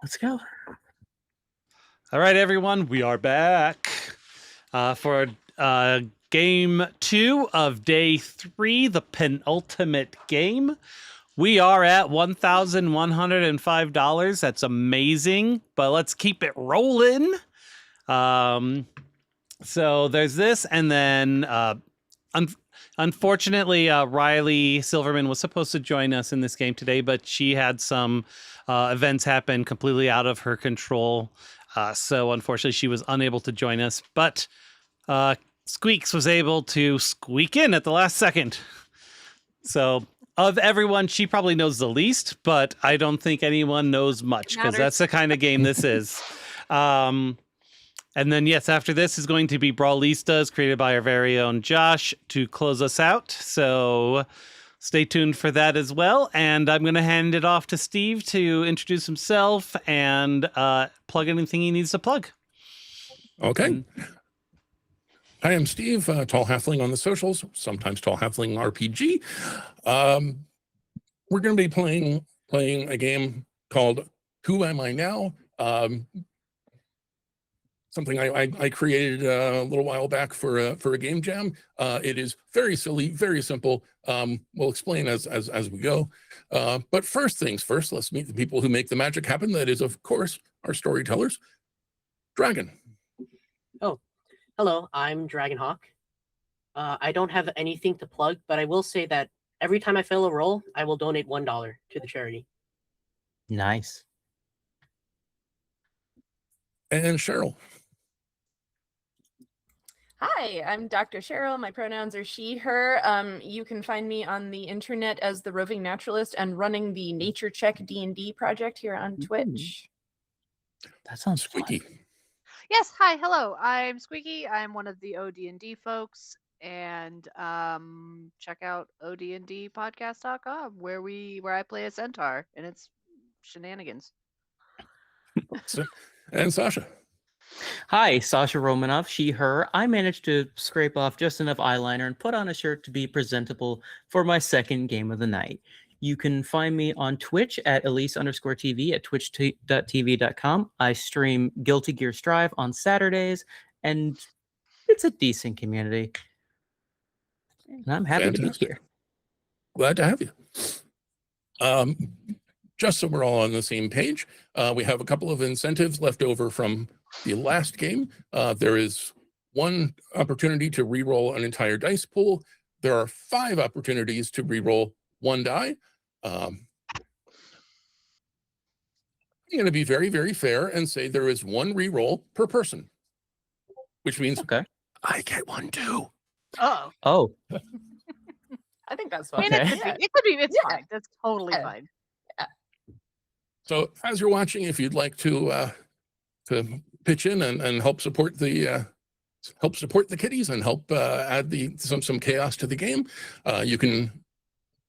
Let's go. All right, everyone, we are back for game 2 of day 3, the penultimate game. We are at $1,105. That's amazing, but let's keep it rolling. So there's this, and then unfortunately, Riley Silverman was supposed to join us in this game today, but she had some events happen completely out of her control. So unfortunately, she was unable to join us, but Squeaks was able to squeak in at the last second. So of everyone, she probably knows the least, but I don't think anyone knows much because that's the kind of game this is. And then, yes, after this is going to be Brawlistas, created by our very own Josh, to close us out. So stay tuned for that as well. And I'm going to hand it off to Steve to introduce himself and plug anything he needs to plug. Okay. I am Steve, Tall Halfling on the socials, sometimes Tall Halfling RPG. We're going to be playing a game called Who Am I Now? Something I created a little while back for a game jam. It is very silly, very simple. We'll explain as we go. But first things first, let's meet the people who make the magic happen. That is, of course, our storytellers. Dragon. Oh, hello, I'm Dragonhawk. I don't have anything to plug, but I will say that every time I fail a roll, I will donate $1 to the charity. Nice. And Cheryl. Hi, I'm Dr. Cheryl. My pronouns are she, her. You can find me on the internet as the Roving Naturalist and running the Nature Check D&D project here on Twitch. That sounds Squeaky. fun. Yes, hi, hello. I'm Squeaky. I'm one of the OD&D folks, and check out odndpodcast.com where I play a centaur and it's shenanigans. And Sasha. Hi, Sasha Romanov, she, her. I managed to scrape off just enough eyeliner and put on a shirt to be presentable for my second game of the night. You can find me on Twitch at Elise_TV at twitch.tv.com. I stream Guilty Gear Strive on Saturdays, and it's a decent community. And I'm happy to be here. Glad to have you. Just so we're all on the same page, we have a couple of incentives left over from the last game. There is one opportunity to re-roll an entire dice pool. There are 5 opportunities to re-roll 1 die. I'm going to be very, very fair and say there is 1 re-roll per person, which means I get 1 too. Oh. I think that's I fine. mean, it's fine. That's totally fine. So as you're watching, if you'd like to pitch in and help support the kiddies and help add some chaos to the game, you can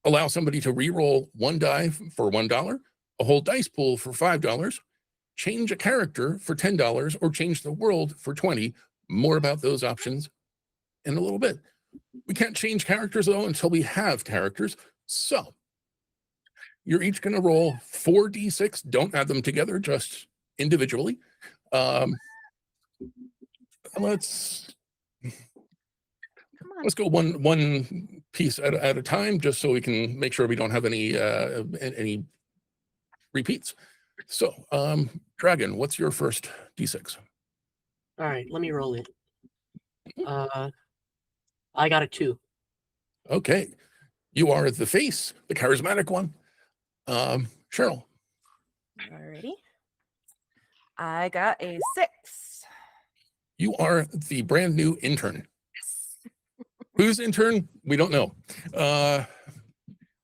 allow somebody to re-roll 1 die for $1, a whole dice pool for $5, change a character for $10, or change the world for $20. More about those options in a little bit. We can't change characters though until we have characters. So you're each going to roll 4d6. Don't add them together, just individually. Let's go one piece at a time, just so we can make sure we don't have any repeats. So, Dragon, what's your first d6? All right, let me roll it. I got a 2. Okay, you are the face, the charismatic one. Cheryl. Alrighty. I got a 6. You are the brand new intern. Who's intern? We don't know.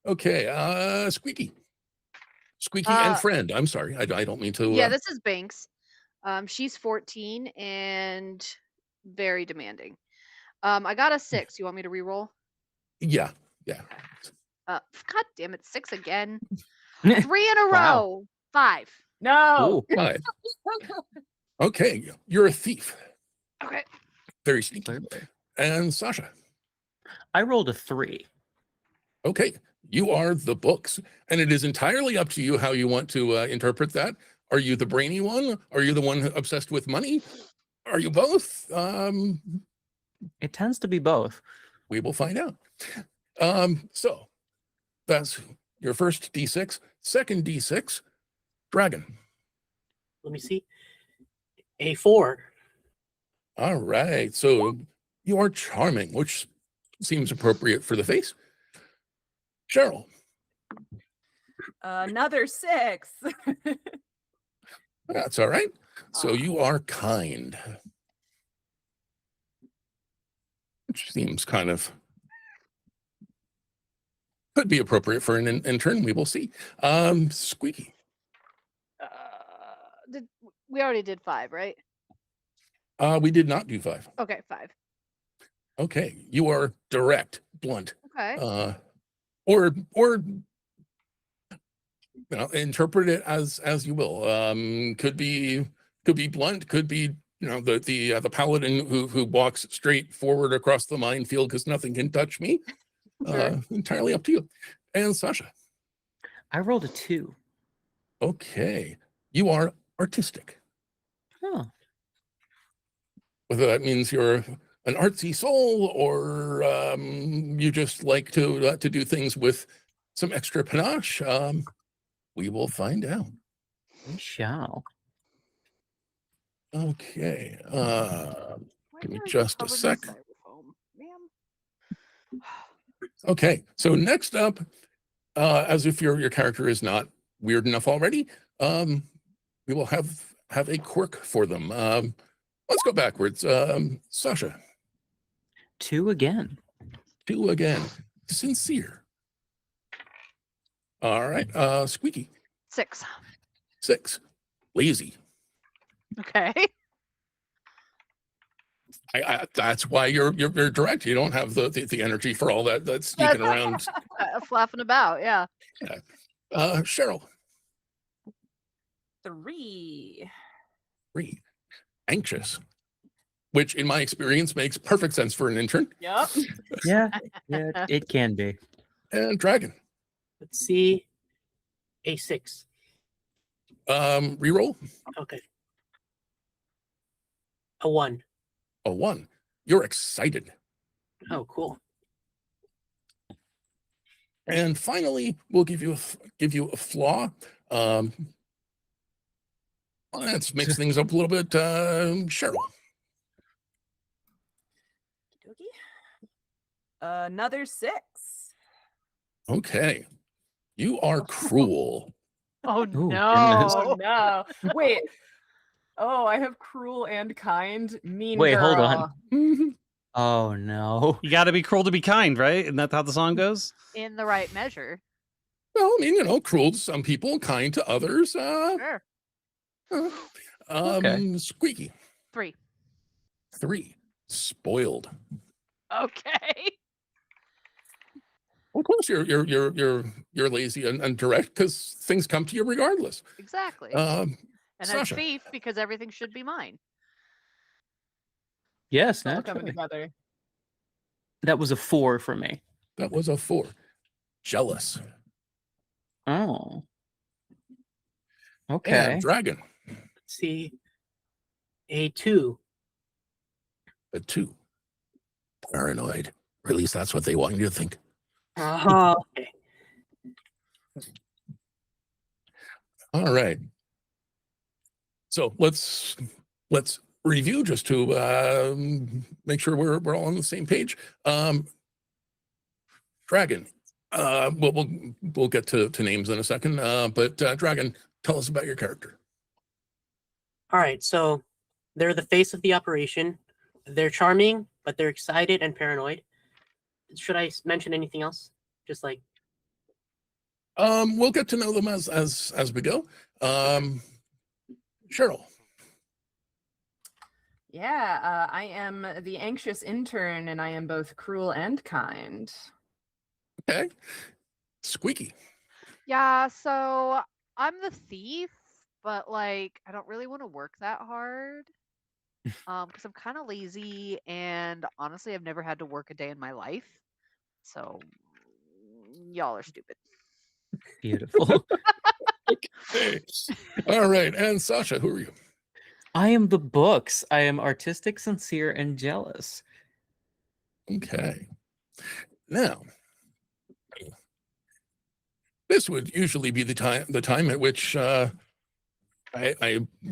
Okay, Squeaky. Squeaky and friend. I'm sorry. I don't mean to. Yeah, this is Banks. She's 14 and very demanding. I got a 6. You want me to re-roll? Yeah. God damn it, 6 again. 3 in a row. 5. No. 5. Okay, you're a thief. Okay. Very sneaky. And Sasha. I rolled a 3. Okay, you are the books, and it is entirely up to you how you want to interpret that. Are you the brainy one? Are you the one obsessed with money? Are you both? It tends to be both. We will find out. So that's your first D6. Second D6, dragon. Let me see. A 4. All right. So you are charming, which seems appropriate for the face. Cheryl. Another 6. That's all right. So you are kind. Which seems kind of could be appropriate for an intern. We will see. Squeaky. We already did 5, right? We did not do 5. Okay, 5. Okay. You are direct, blunt. Okay. Or you know, interpret it as you will. Could be blunt, could be, you know, the paladin who walks straight forward across the minefield because nothing can touch me. Sure. Entirely up to you. And Sasha. I rolled a 2. Okay. You are artistic. Oh. Whether that means you're an artsy soul or you just like to do things with some extra panache, we will find out. We shall. Okay. Why Give me are you just a covered in sec. styrofoam, ma'am? Okay. So next up, as if your character is not weird enough already, we will have a quirk for them. Let's go backwards. Sasha. 2 again. 2 again. Sincere. All right. Squeaky. 6. 6. Lazy. Okay. That's why you're direct. You don't have the energy for all that sneaking around. Flapping about, yeah. Cheryl. 3. 3. Anxious. Which in my experience makes perfect sense for an intern. Yep. Yeah, it can be. And dragon. Let's see. A 6. Reroll. Okay. A 1. A 1. You're excited. Oh, cool. And finally, we'll give you a flaw. Let's mix things up a little bit. Cheryl. Another 6. Okay. You are cruel. Oh Ooh, no. goodness. Oh no. Wait. Oh, I have cruel and kind. Mean Wait, girl. hold on. Oh no. You got to be cruel to be kind, right? Isn't that how the song goes? In the right measure. Well, I mean, you know, cruel to some people, kind to others. Sure. Okay. Squeaky. 3. 3. Spoiled. Okay. Of course, you're lazy and direct because things come to you regardless. Exactly. Um, And Sasha. a thief because everything should be mine. Yes, It's all coming naturally. together. That was a 4 for me. That was a 4. Jealous. Oh. Okay. And dragon. Let's see. A 2. A 2. Paranoid. Or at least that's what they want you to think. Okay. All right. So let's review just to make sure we're all on the same page. Dragon. We'll get to names in a second. But Dragon, tell us about your character. All right. So they're the face of the operation. They're charming, but they're excited and paranoid. Should I mention anything else? Just like We'll get to know them as we go. Cheryl. Yeah, I am the anxious intern, and I am both cruel and kind. Okay. Squeaky. Yeah, so I'm the thief, but like I don't really want to work that hard. Because I'm kind of lazy and honestly I've never had to work a day in my life. So y'all are stupid. Beautiful. Okay. All right. And Sasha, who are you? I am the books. I am artistic, sincere, and jealous. Okay. Now, this would usually be the time at which I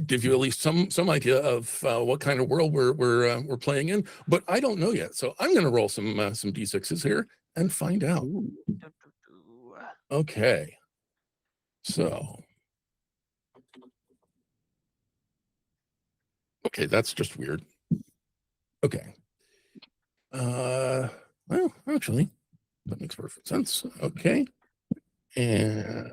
give you at least some idea of what kind of world we're playing in, but I don't know yet. So I'm going to roll some d6s here and find out. Ooh. Okay. So. Okay, that's just weird. Okay. Well, actually, that makes perfect sense. Okay. And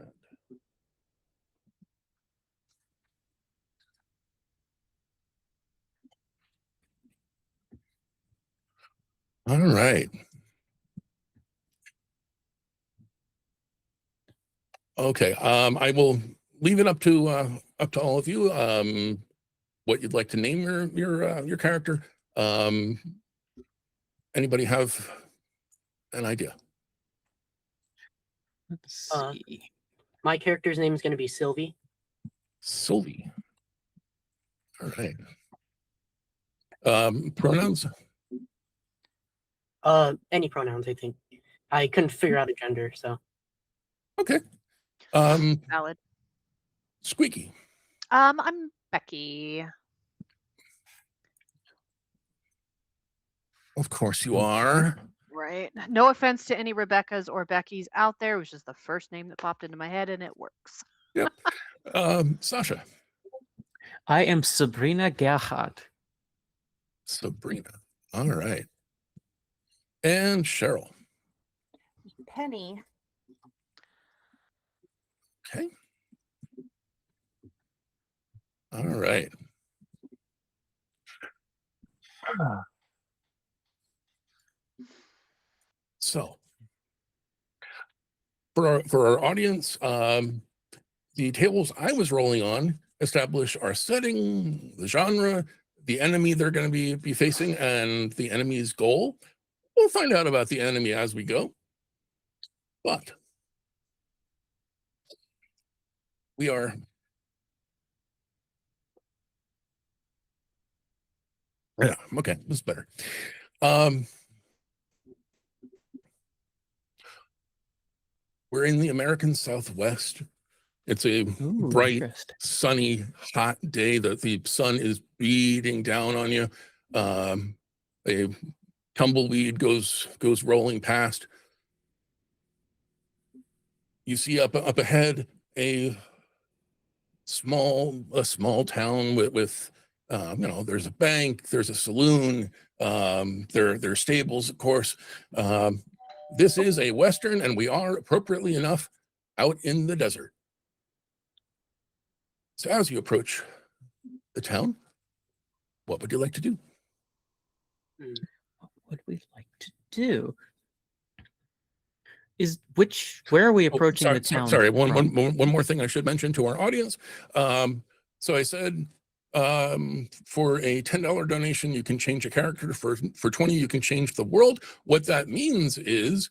all right. Okay. I will leave it up to all of you. What you'd like to name your character. Anybody have an idea? Let's see. My character's name is going to be Sylvie. Sylvie. All right. Pronouns? Any pronouns, I think. I couldn't figure out a gender, so. Okay. Valid. Squeaky. I'm Becky. Of course you are. Right. No offense to any Rebeccas or Beckys out there. It was just the first name that popped into my head, and it works. Yep. Sasha. I am Sabrina Gerhardt. Sabrina. All right. And Cheryl. Penny. Okay. All right. So for our audience, the tables I was rolling on establish our setting, the genre, the enemy they're going to be facing, and the enemy's goal. We'll find out about the enemy as we go. But we are yeah, okay, this is better. We're in the American Southwest. It's a Ooh, bright, interesting. sunny, hot day that the sun is beating down on you. A tumbleweed goes rolling past. You see up ahead a small town with there's a bank, there's a saloon, there's stables, of course. This is a Western, and we are appropriately enough out in the desert. So as you approach the town, what would you like to do? What would we like to do? Where are we approaching the town? Sorry, one from? more thing I should mention to our audience. So I said for a $10 donation, you can change a character. For 20, you can change the world. What that means is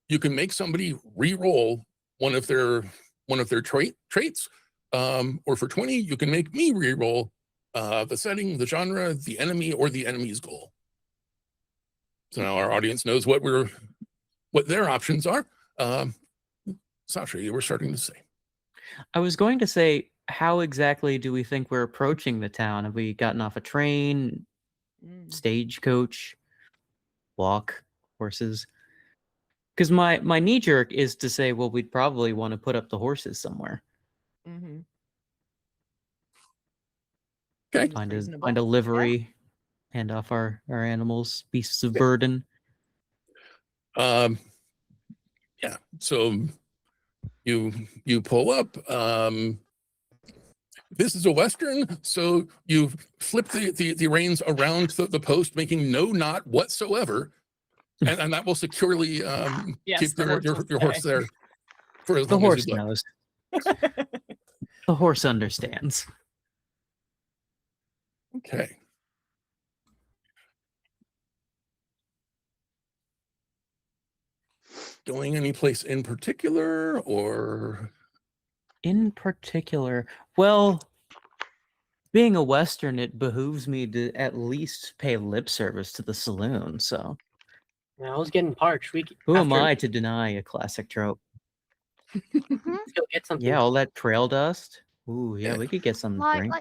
you can make somebody re-roll one of their traits. Or for 20, you can make me re-roll the setting, the genre, the enemy, or the enemy's goal. So now our audience knows what their options are. Sasha, you were starting to say. I was going to say, how exactly do we think we're approaching the town? Have we gotten off a train, stagecoach, walk, horses? Because my knee jerk is to say, well, we'd probably want to put up the horses somewhere. Mm-hmm. Okay. Find a livery, hand off our animals, beasts of burden. Yeah. So you pull up. This is a Western, so you flip the reins around the post, making no knot whatsoever, and that will securely keep your horse there for as The long as horse you'd like. knows. The horse understands. Okay. Going any place in particular, or in particular? Well, being a Western, it behooves me to at least pay lip service to the saloon. So Yeah, I was getting parched. who am I to deny a classic trope? Mhm. Let's go get something. Yeah, all that trail dust. Ooh, yeah, Yeah. we could get some to drink.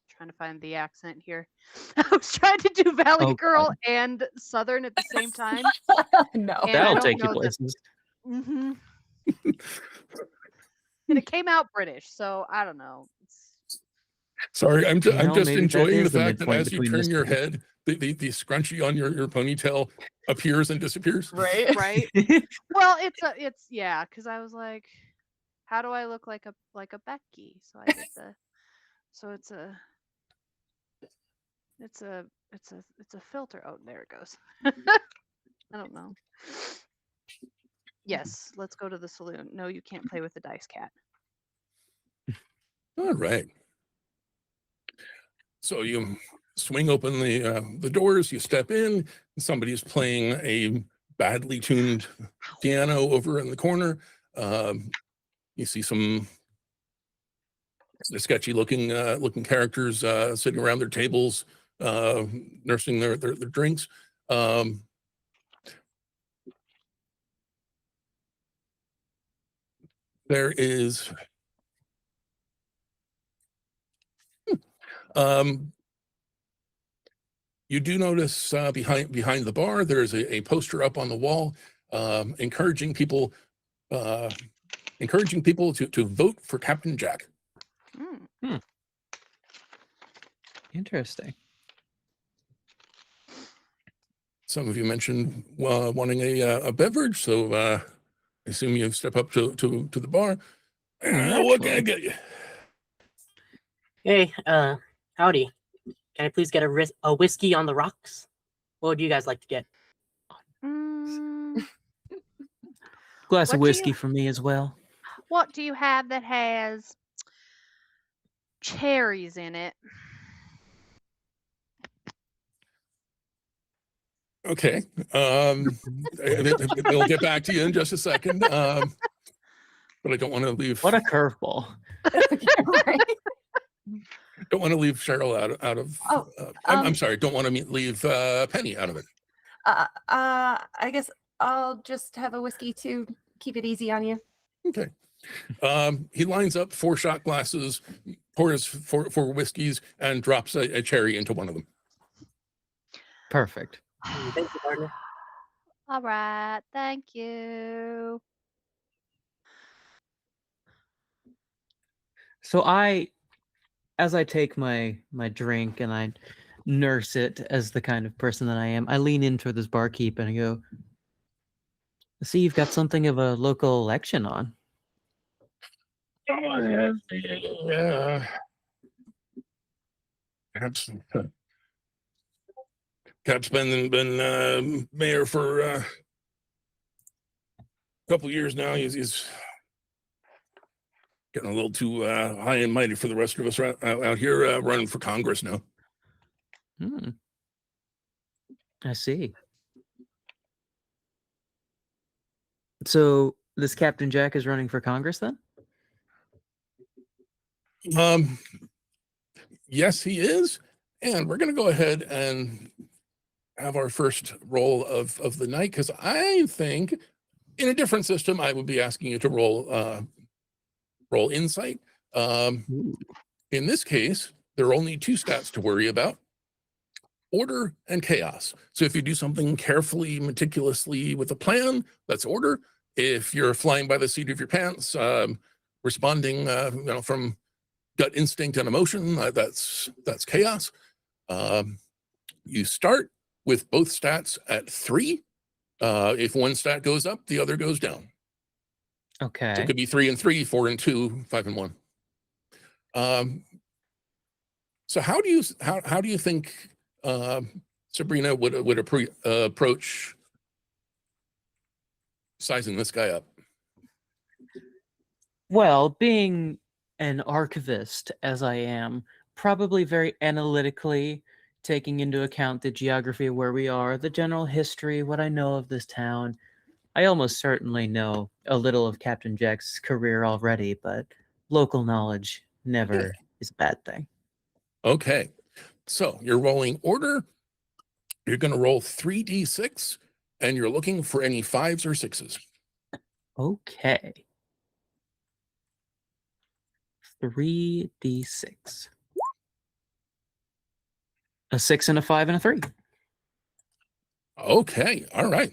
Trying to find the accent here. I was trying to do Valley Oh, Girl God. and Southern at the same time. No. And I That'll don't take you know the- places. Mhm. And it came out British, so I don't know. Sorry, I'm You know, just maybe that enjoying the is the fact that midpoint as you between turn this your two. head, the scrunchie on your ponytail appears and disappears. Right. Right? Well, it's yeah, because I was like, how do I look like a Becky? So I did so it's a filter. Oh, there it goes. I don't know. Yes, let's go to the saloon. No, you can't play with the dice cat. All right. So you swing open the doors, you step in, somebody's playing a badly tuned piano over in the corner. You see some sketchy looking characters sitting around their tables, nursing their drinks. There is you do notice behind the bar there's a poster up on the wall encouraging people to vote for Captain Jack. Mm. Interesting. Some of you mentioned wanting a beverage, so I assume you step up to the bar. What can I Naturally. get you? Hey, howdy. Can I please get a whiskey on the rocks? What would you guys like to get? Mm, Glass What of do you- whiskey for me as well. what do you have that has cherries in it? Okay. We'll get back to you in just a second. But I don't want to leave. What a curveball. Right. Don't want to leave Cheryl out of. Oh, I'm sorry. Don't want to leave Penny out of it. I guess I'll just have a whiskey to keep it easy on you. Okay. He lines up 4 shot glasses, pours 4 whiskeys, and drops a cherry into one of them. Perfect. Thank you, partner. All right, thank you. So as I take my drink and I nurse it as the kind of person that I am, I lean in toward this barkeep and I go, I see you've got something of a local election on. Yeah. Cap's been mayor for a couple years now. He's getting a little too high and mighty for the rest of us out here running for Congress now. Hmm. I see. So this Captain Jack is running for Congress then? Yes, he is. And we're going to go ahead and have our first roll of the night, because I think in a different system, I would be asking you to roll insight. In this case, there are only 2 stats to worry about: order and chaos. So if you do something carefully, meticulously with a plan, that's order. If you're flying by the seat of your pants, responding from gut instinct and emotion, that's chaos. You start with both stats at 3. If one stat goes up, the other goes down. Okay. So it could be 3 and 3, 4 and 2, 5 and 1. So how do you think Sabrina would approach sizing this guy up? Well, being an archivist as I am, probably very analytically taking into account the geography of where we are, the general history, what I know of this town, I almost certainly know a little of Captain Jack's career already, but local knowledge never is a bad thing. Okay. So you're rolling order. You're going to roll 3d6, and you're looking for any 5s or 6s. Okay. 3d6. A 6 and a 5 and a 3. Okay. All right.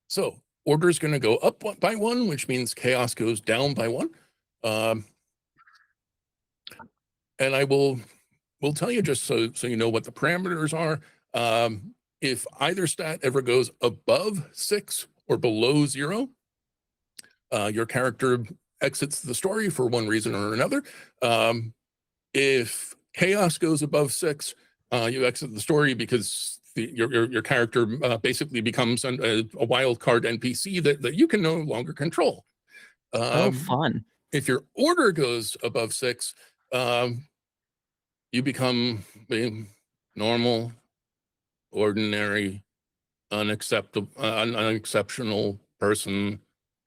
So order is going to go up by 1, which means chaos goes down by 1. And I will tell you, just so you know what the parameters are. If either stat ever goes above 6 or below 0, your character exits the story for one reason or another. If chaos goes above 6, you exit the story because your character basically becomes a wild card NPC that you can no longer control. Oh, fun. If your order goes above 6, you become a normal, ordinary, unexceptional person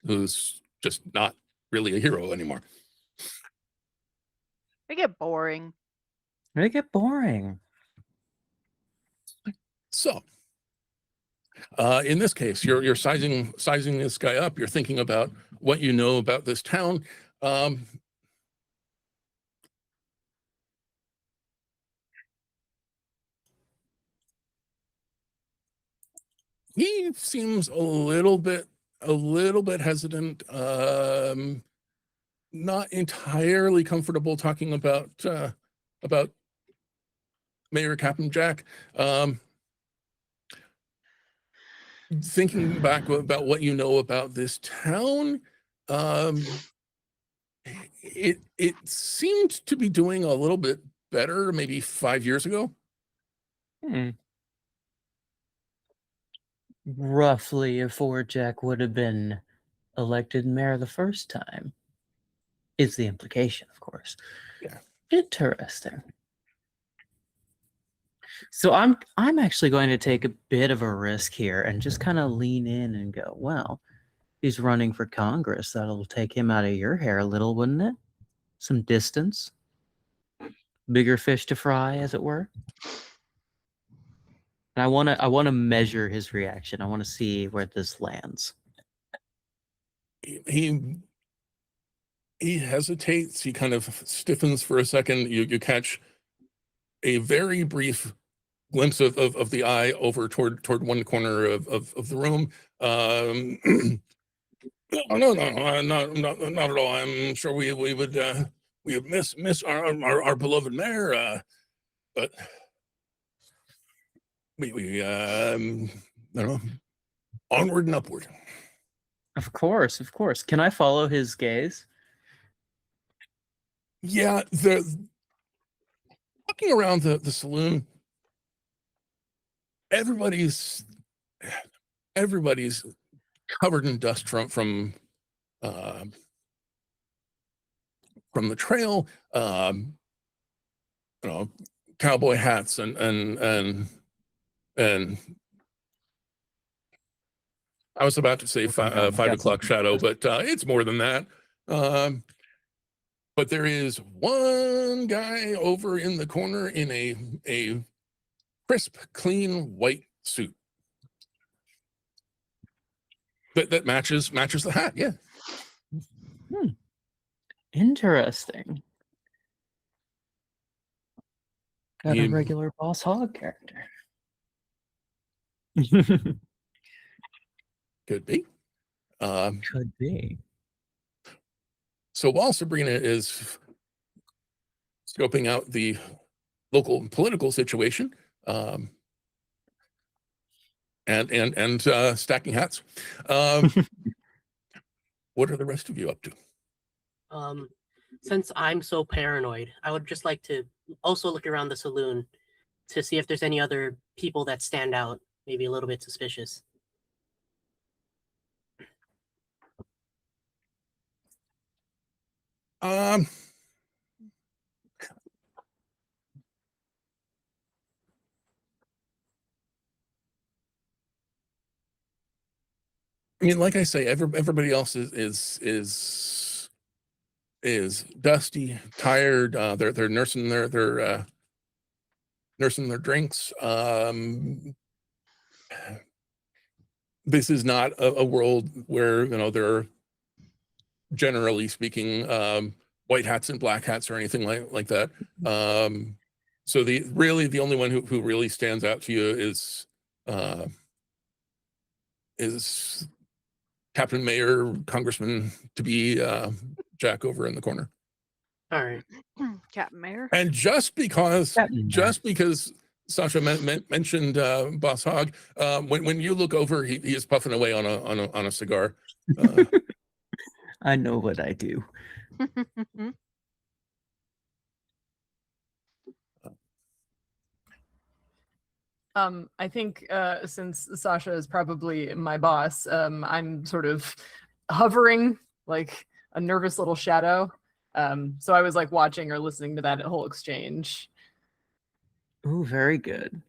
who's just not really a hero anymore. They get boring. They get boring. So, in this case, you're sizing this guy up. You're thinking about what you know about this town. He seems a little bit hesitant. Not entirely comfortable talking about Mayor Captain Jack. Thinking back about what you know about this town, it seemed to be doing a little bit better maybe 5 years ago. Roughly before Jack would have been elected mayor the first time. Is the implication, of course. Yeah. Interesting. So I'm actually going to take a bit of a risk here and just kind of lean in and go, well, he's running for Congress. That'll take him out of your hair a little, wouldn't it? Some distance. Bigger fish to fry, as it were. And I want to measure his reaction. I want to see where this lands. He hesitates. He kind of stiffens for a second. You catch a very brief glimpse of the eye over toward one corner of the room. No, not at all. I'm sure we would miss our beloved mayor, but we I don't know, onward and upward. Of course. Can I follow his gaze? Yeah, walking around the saloon, everybody's covered in dust from the trail. Cowboy hats and I was about to say 5 o'clock shadow, but it's more than that. But there is one guy over in the corner in a crisp, clean white suit that matches the hat. Yeah. Interesting. Got He- a regular Boss Hog character. Could be. Could be. So while Sabrina is scoping out the local political situation, and stacking hats, what are the rest of you up to? Since I'm so paranoid, I would just like to also look around the saloon to see if there's any other people that stand out, maybe a little bit suspicious. I mean, like I say, everybody else is dusty, tired. They're nursing their drinks. This is not a world where there are, generally speaking, white hats and black hats or anything like that. So the only one who really stands out to you is Captain Mayor Congressman to be Jack over in the corner. All right. Captain Mayor. And just because Captain Mayor. Sasha mentioned Boss Hogg, when you look over, he is puffing away on a cigar. I know what I do. I think since Sasha is probably my boss, I'm sort of hovering like a nervous little shadow. So I was like watching or listening to that whole exchange. Ooh, very good.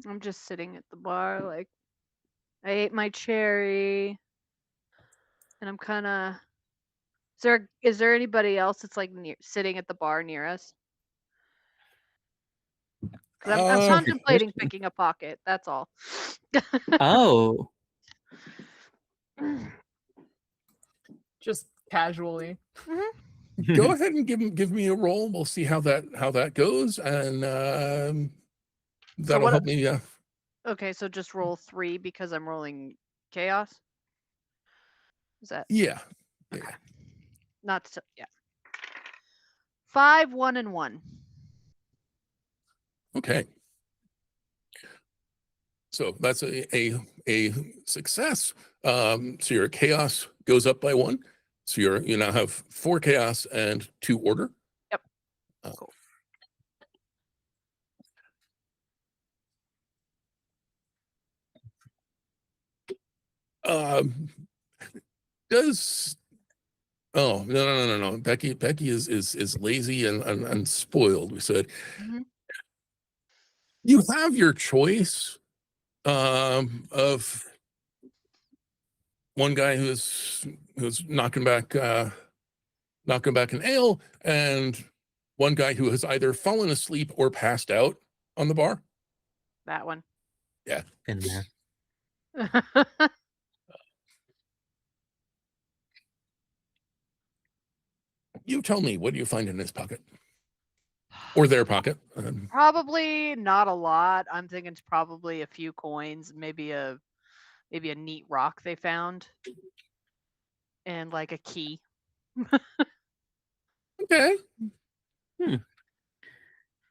I'm just sitting at the bar, like I ate my cherry, and I'm kind of. Is there anybody else that's like sitting at the bar near us? 'Cause I'm Uh, contemplating picking a pocket. That's all. Oh, Just casually. Go ahead and give me a roll. We'll see how that goes, and that'll what- help me. Okay, so just roll 3 because I'm rolling chaos. Is that Yeah. okay? Not so, yeah. 5, 1, and 1. Okay. So that's a success. So your chaos goes up by 1. So you now have 4 chaos and 2 order. Yep. Cool. Oh, no. Becky is lazy and spoiled. We said you have your choice of one guy who's knocking back an ale, and one guy who has either fallen asleep or passed out on the bar. That one. Yeah. in there. You tell me, what do you find in his pocket or their pocket? Probably not a lot. I'm thinking it's probably a few coins, maybe a neat rock they found, and like a key. Okay.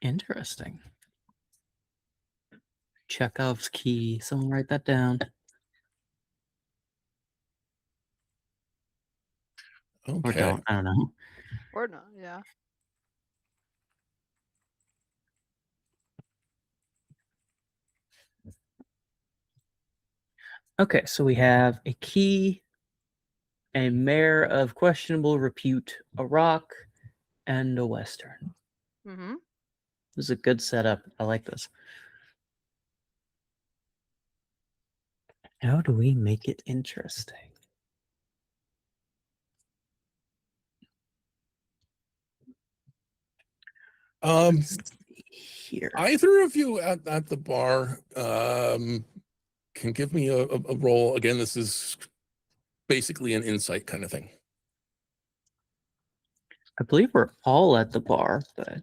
Interesting. Chekhov's key. Someone write that down. Or Okay. don't. I don't know. Or not, yeah. Okay, so we have a key, a mare of questionable repute, a rock, and a western. Mm-hmm. This is a good setup. I like this. How do we make it interesting? Let's see here. Either of you at the bar can give me a roll. Again, this is basically an insight kind of thing. I believe we're all at the bar, but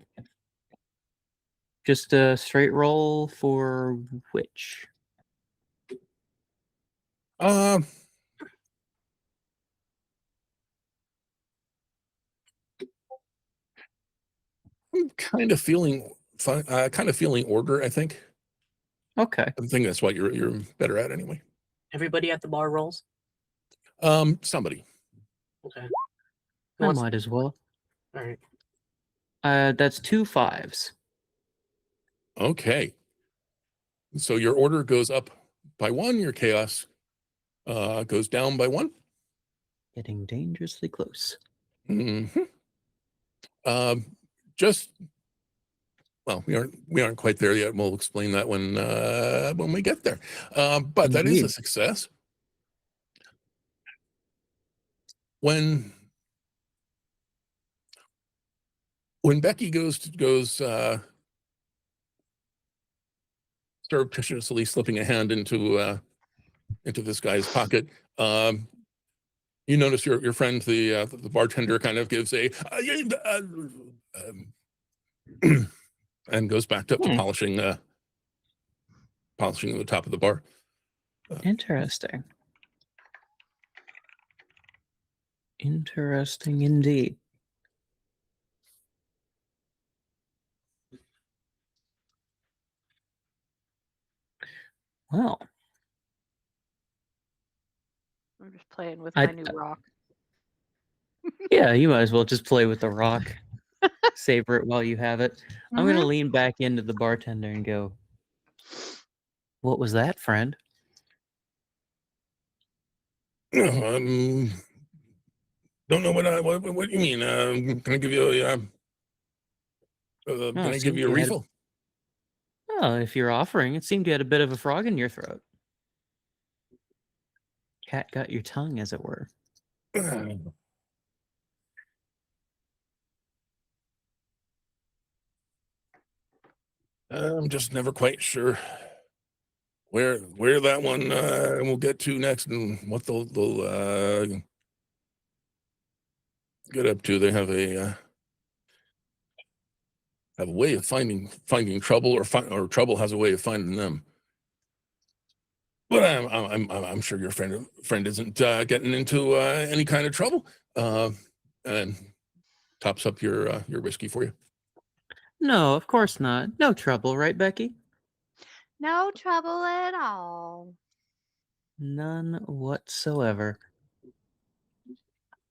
just a straight roll for which? I'm kind of feeling fun, kind of feeling order, I think. Okay. I think that's what you're better at anyway. Everybody at the bar rolls. Somebody. Okay. I Who wants- might as well. All right. That's 2 5s. Okay. So your order goes up by 1, your chaos goes down by 1. Getting dangerously close. Mm-hmm. Just well, we aren't quite there yet. We'll explain that when we get there. But that is a Indeed. success. When Becky goes surreptitiously slipping a hand into this guy's pocket, you notice your friend, the bartender, kind of gives a and goes back up to polishing the top of the bar. Interesting. Interesting indeed. Well, I'm just playing with I- my new rock. yeah, you might as well just play with the rock. Savor it while you have it. I'm going to lean back into the bartender and go, "What was that, friend?" Don't know what you mean. Can I give you a can I give you a refill? Oh, if you're offering, it seemed you had a bit of a frog in your throat. Cat got your tongue, as it were. I'm just never quite sure where that one will get to next, and what they'll get up to. They have a way of finding trouble, or trouble has a way of finding them. But I'm sure your friend isn't getting into any kind of trouble. And tops up your whiskey for you. No, of course not. No trouble, right, Becky? No trouble at all. None whatsoever.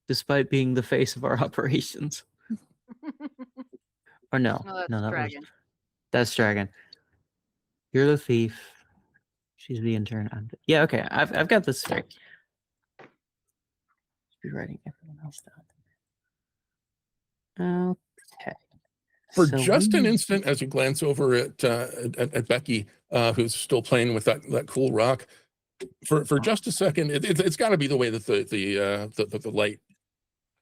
Despite being the face of our operations. Or no, No, that's no, Dragon. that's Dragon. You're the thief. She's the intern. Yeah, okay. I've got this straight. Be writing everyone else down. Okay. For So just an instant, as you glance over at Becky, who's still playing with that cool rock, for just a second, it's got to be the way that the light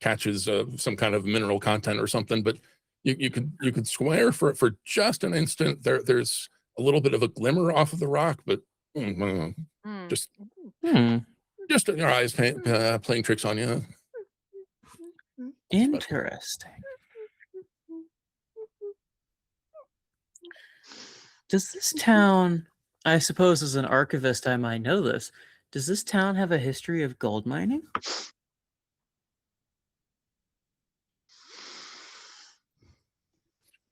catches some kind of mineral content or something. But you could swear for just an instant there's a little bit of a glimmer off of the rock, but just your eyes playing tricks on you. Interesting. Does this town, I suppose as an archivist I might know this, does this town have a history of gold mining?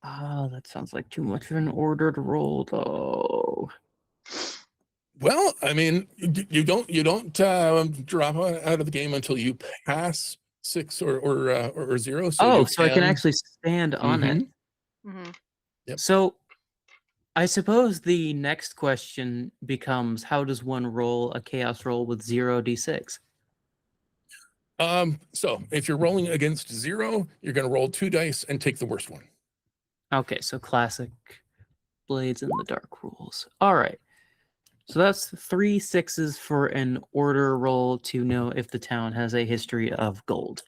Oh, that sounds like too much of an order to roll, though. Well, I mean, you don't drop out of the game until you pass 6 or 0. So so I can actually stand on it. Yep. So I suppose the next question becomes, how does one roll a chaos roll with 0d6? So if you're rolling against 0, you're going to roll 2 dice and take the worst one. Okay, so classic Blades in the Dark rules. All right. So that's 3 6s for an order roll to know if the town has a history of gold.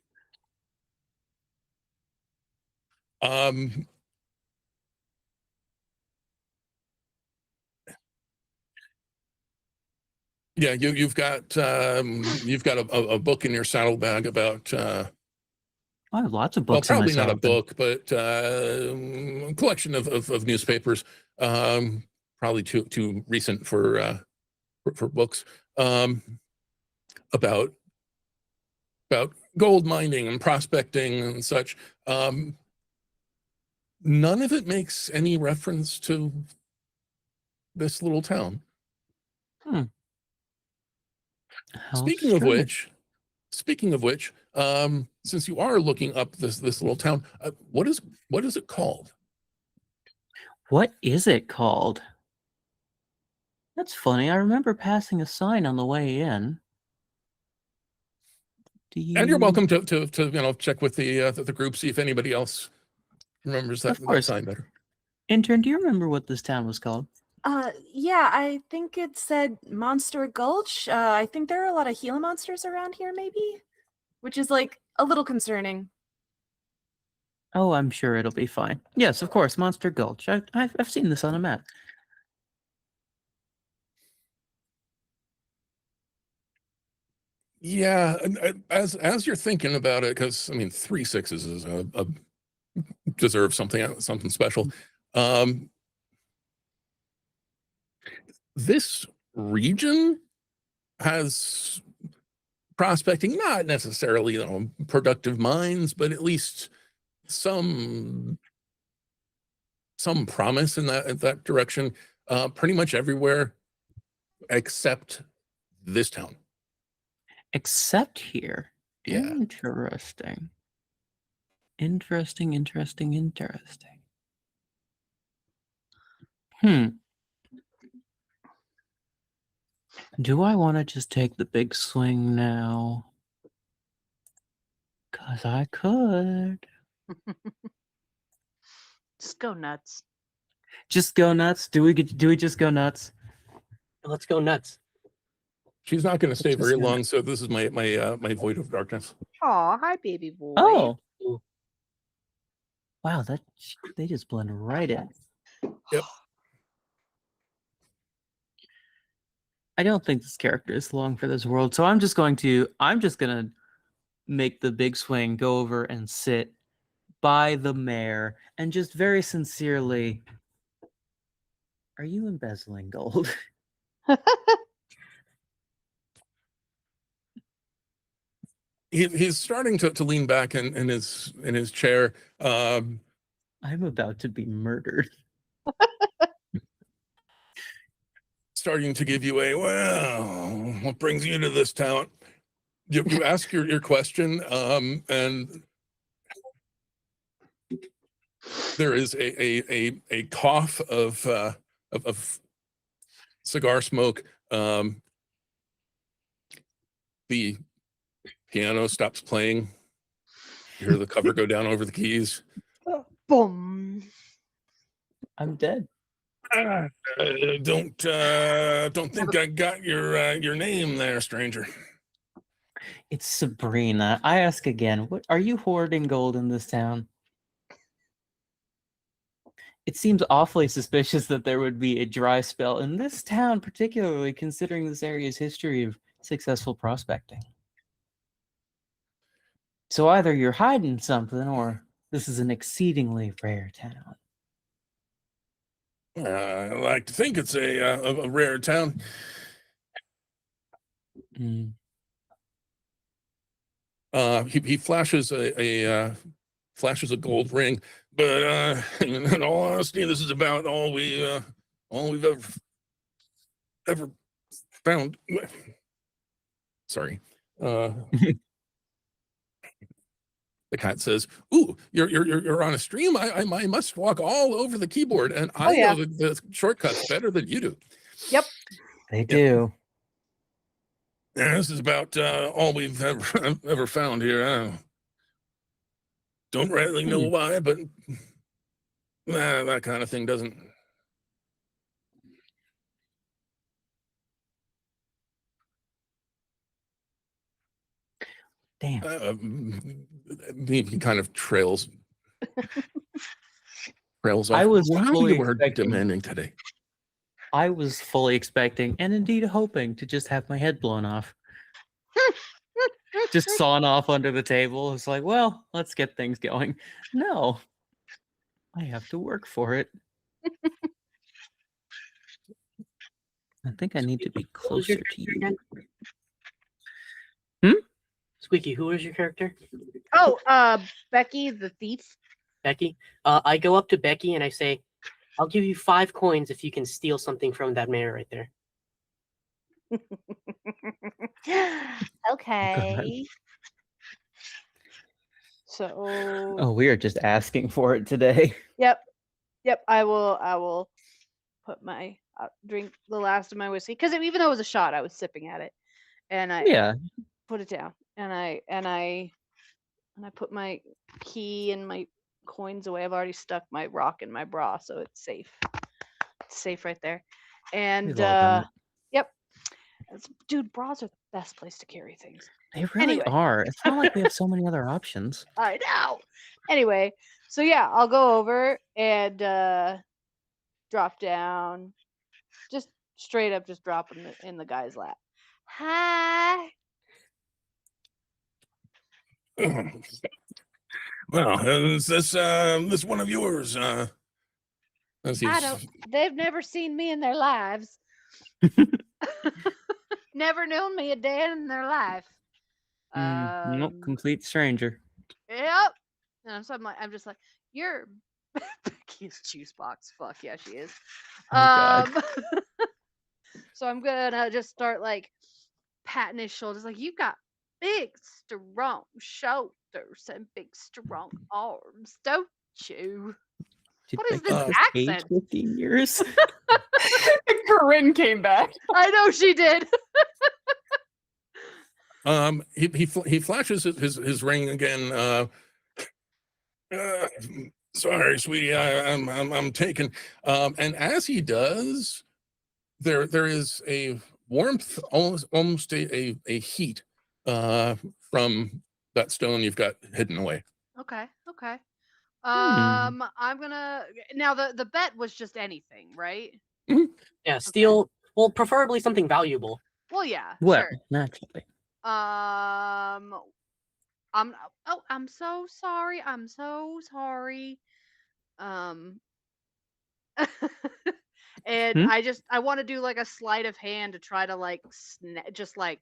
Yeah, you've got a book in your saddlebag about I have lots of well, books in my probably not a saddlebag. book, but a collection of newspapers, probably too recent for books, about gold mining and prospecting and such. None of it makes any reference to this little town. Speaking of which, since you are looking up this little town, what is it called? What is it called? That's funny. I remember passing a sign on the way in. And you're welcome to check with the group, see if anybody else remembers that sign better. Intern, do you remember what this town was called? Yeah, I think it said Monster Gulch. I think there are a lot of Gila monsters around here, maybe, which is like a little concerning. Oh, I'm sure it'll be fine. Yes, of course, Monster Gulch. I've seen this on a map. Yeah, and as you're thinking about it, because I mean, 3 sixes is a deserves something special. This region has prospecting, not necessarily productive mines, but at least some promise in that direction. Pretty much everywhere except this town. Except here. Yeah. Interesting. Interesting. Do I want to just take the big swing now? Because I could. Just go nuts. Just go nuts? Do we just go nuts? Let's go nuts. She's not going to stay Just very gonna- long, so this is my void of darkness. Aw, hi, baby boy. Oh. Ooh. Wow, they just blend right in. Yep. I don't think this character is long for this world, so I'm just gonna make the big swing, go over and sit by the mayor, and just very sincerely, are you embezzling gold? He's starting to lean back in his chair. I'm about to be murdered. Starting to give you well, what brings you to this town? You ask your question, and there is a cough of cigar smoke. The piano stops playing. You hear the cover go down over the keys. Boom. I'm dead. Don't think I got your name there, stranger. It's Sabrina. I ask again, what are you hoarding gold in this town? It seems awfully suspicious that there would be a dry spell in this town, particularly considering this area's history of successful prospecting. So either you're hiding something, or this is an exceedingly rare town. I like to think it's a rare town. Mm. He flashes a gold ring, but in all honesty, this is about all we've ever found. Sorry. The cat says, "Ooh, you're on a stream. I must walk all over the keyboard, and I know the shortcuts better than you do." Yep. They do. Yeah, this is about all we've ever found here. Don't really know why, but that kind of thing doesn't. Damn. He kind of trails off. I was Wow, fully you were expecting- demanding today. I was fully expecting and indeed hoping to just have my head blown off. Just sawn off under the table. It's like, well, let's get things going. No, I have to work for it. I think I need to be Who was your closer to character you. again? Squeaky, who is your character? Oh, Becky the thief. Becky. I go up to Becky and I say, I'll give you 5 coins if you can steal something from that mayor right there. Okay. So. Oh, we are just asking for it today. Yep. I will put my drink the last of my whiskey because even though it was a shot, I was sipping at it, and I put it down, and I put my key and my coins away. I've already stuck my rock in my bra, so it's safe. It's safe right there. And We've all done it. yep. Dude, bras are the best place to carry things. They really Anyway. are. It's not like we have so many other options. I know. Anyway, so yeah, I'll go over and drop down, just straight up, just drop in the guy's lap. Hi. Well, is this one of yours? As he's- They've never seen me in their lives. Never known me a day in their life. Nope, complete stranger. Yep. And so I'm just like, you're Becky's juice box. Fuck yeah, she is. Oh, God. So I'm gonna just start like patting his shoulders, like, you got big, strong shoulders and big, strong arms, don't you? Did What is Becky this just age accent? 15 years? Corinne came back. I know she did. He flashes his ring again. Sorry, sweetie, I'm taken. And as he does, there is a warmth, almost a heat from that stone you've got hidden away. Okay. I'm gonna now the bet was just anything, right? Yeah, steal. Well, preferably something valuable. Well, yeah, Well, sure. naturally. I'm so sorry. I'm so sorry. And I want to do like a sleight of hand to try to like just like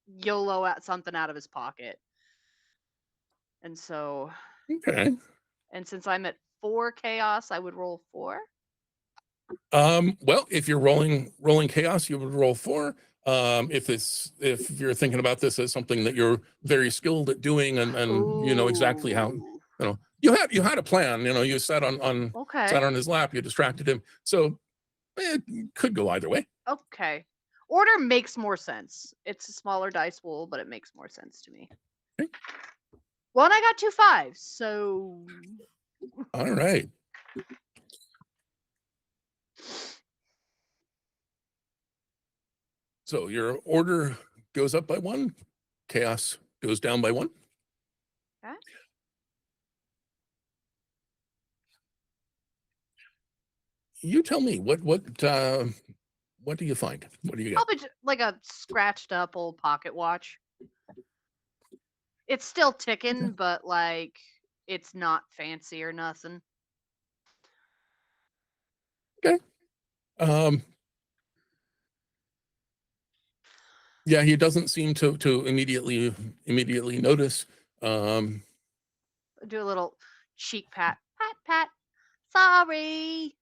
YOLO at something out of his pocket. And so, Okay. and since I'm at 4 chaos, I would roll 4. Well, if you're rolling chaos, you would roll 4. If you're thinking about this as something that you're very skilled at doing and you know exactly how, you had a plan, you sat on his lap, you distracted him. So it could go either way. Okay. Order makes more sense. It's a smaller dice pool, but it makes more sense to me. Okay. Well, and I got 2 5s, so All right. So your order goes up by 1, chaos goes down by 1. Okay. You tell me what do you find? What do you got? Probably like a scratched up old pocket watch. It's still ticking, but like it's not fancy or nothing. Okay. Yeah, he doesn't seem to immediately notice. Do a little cheek pat. Pat. Sorry.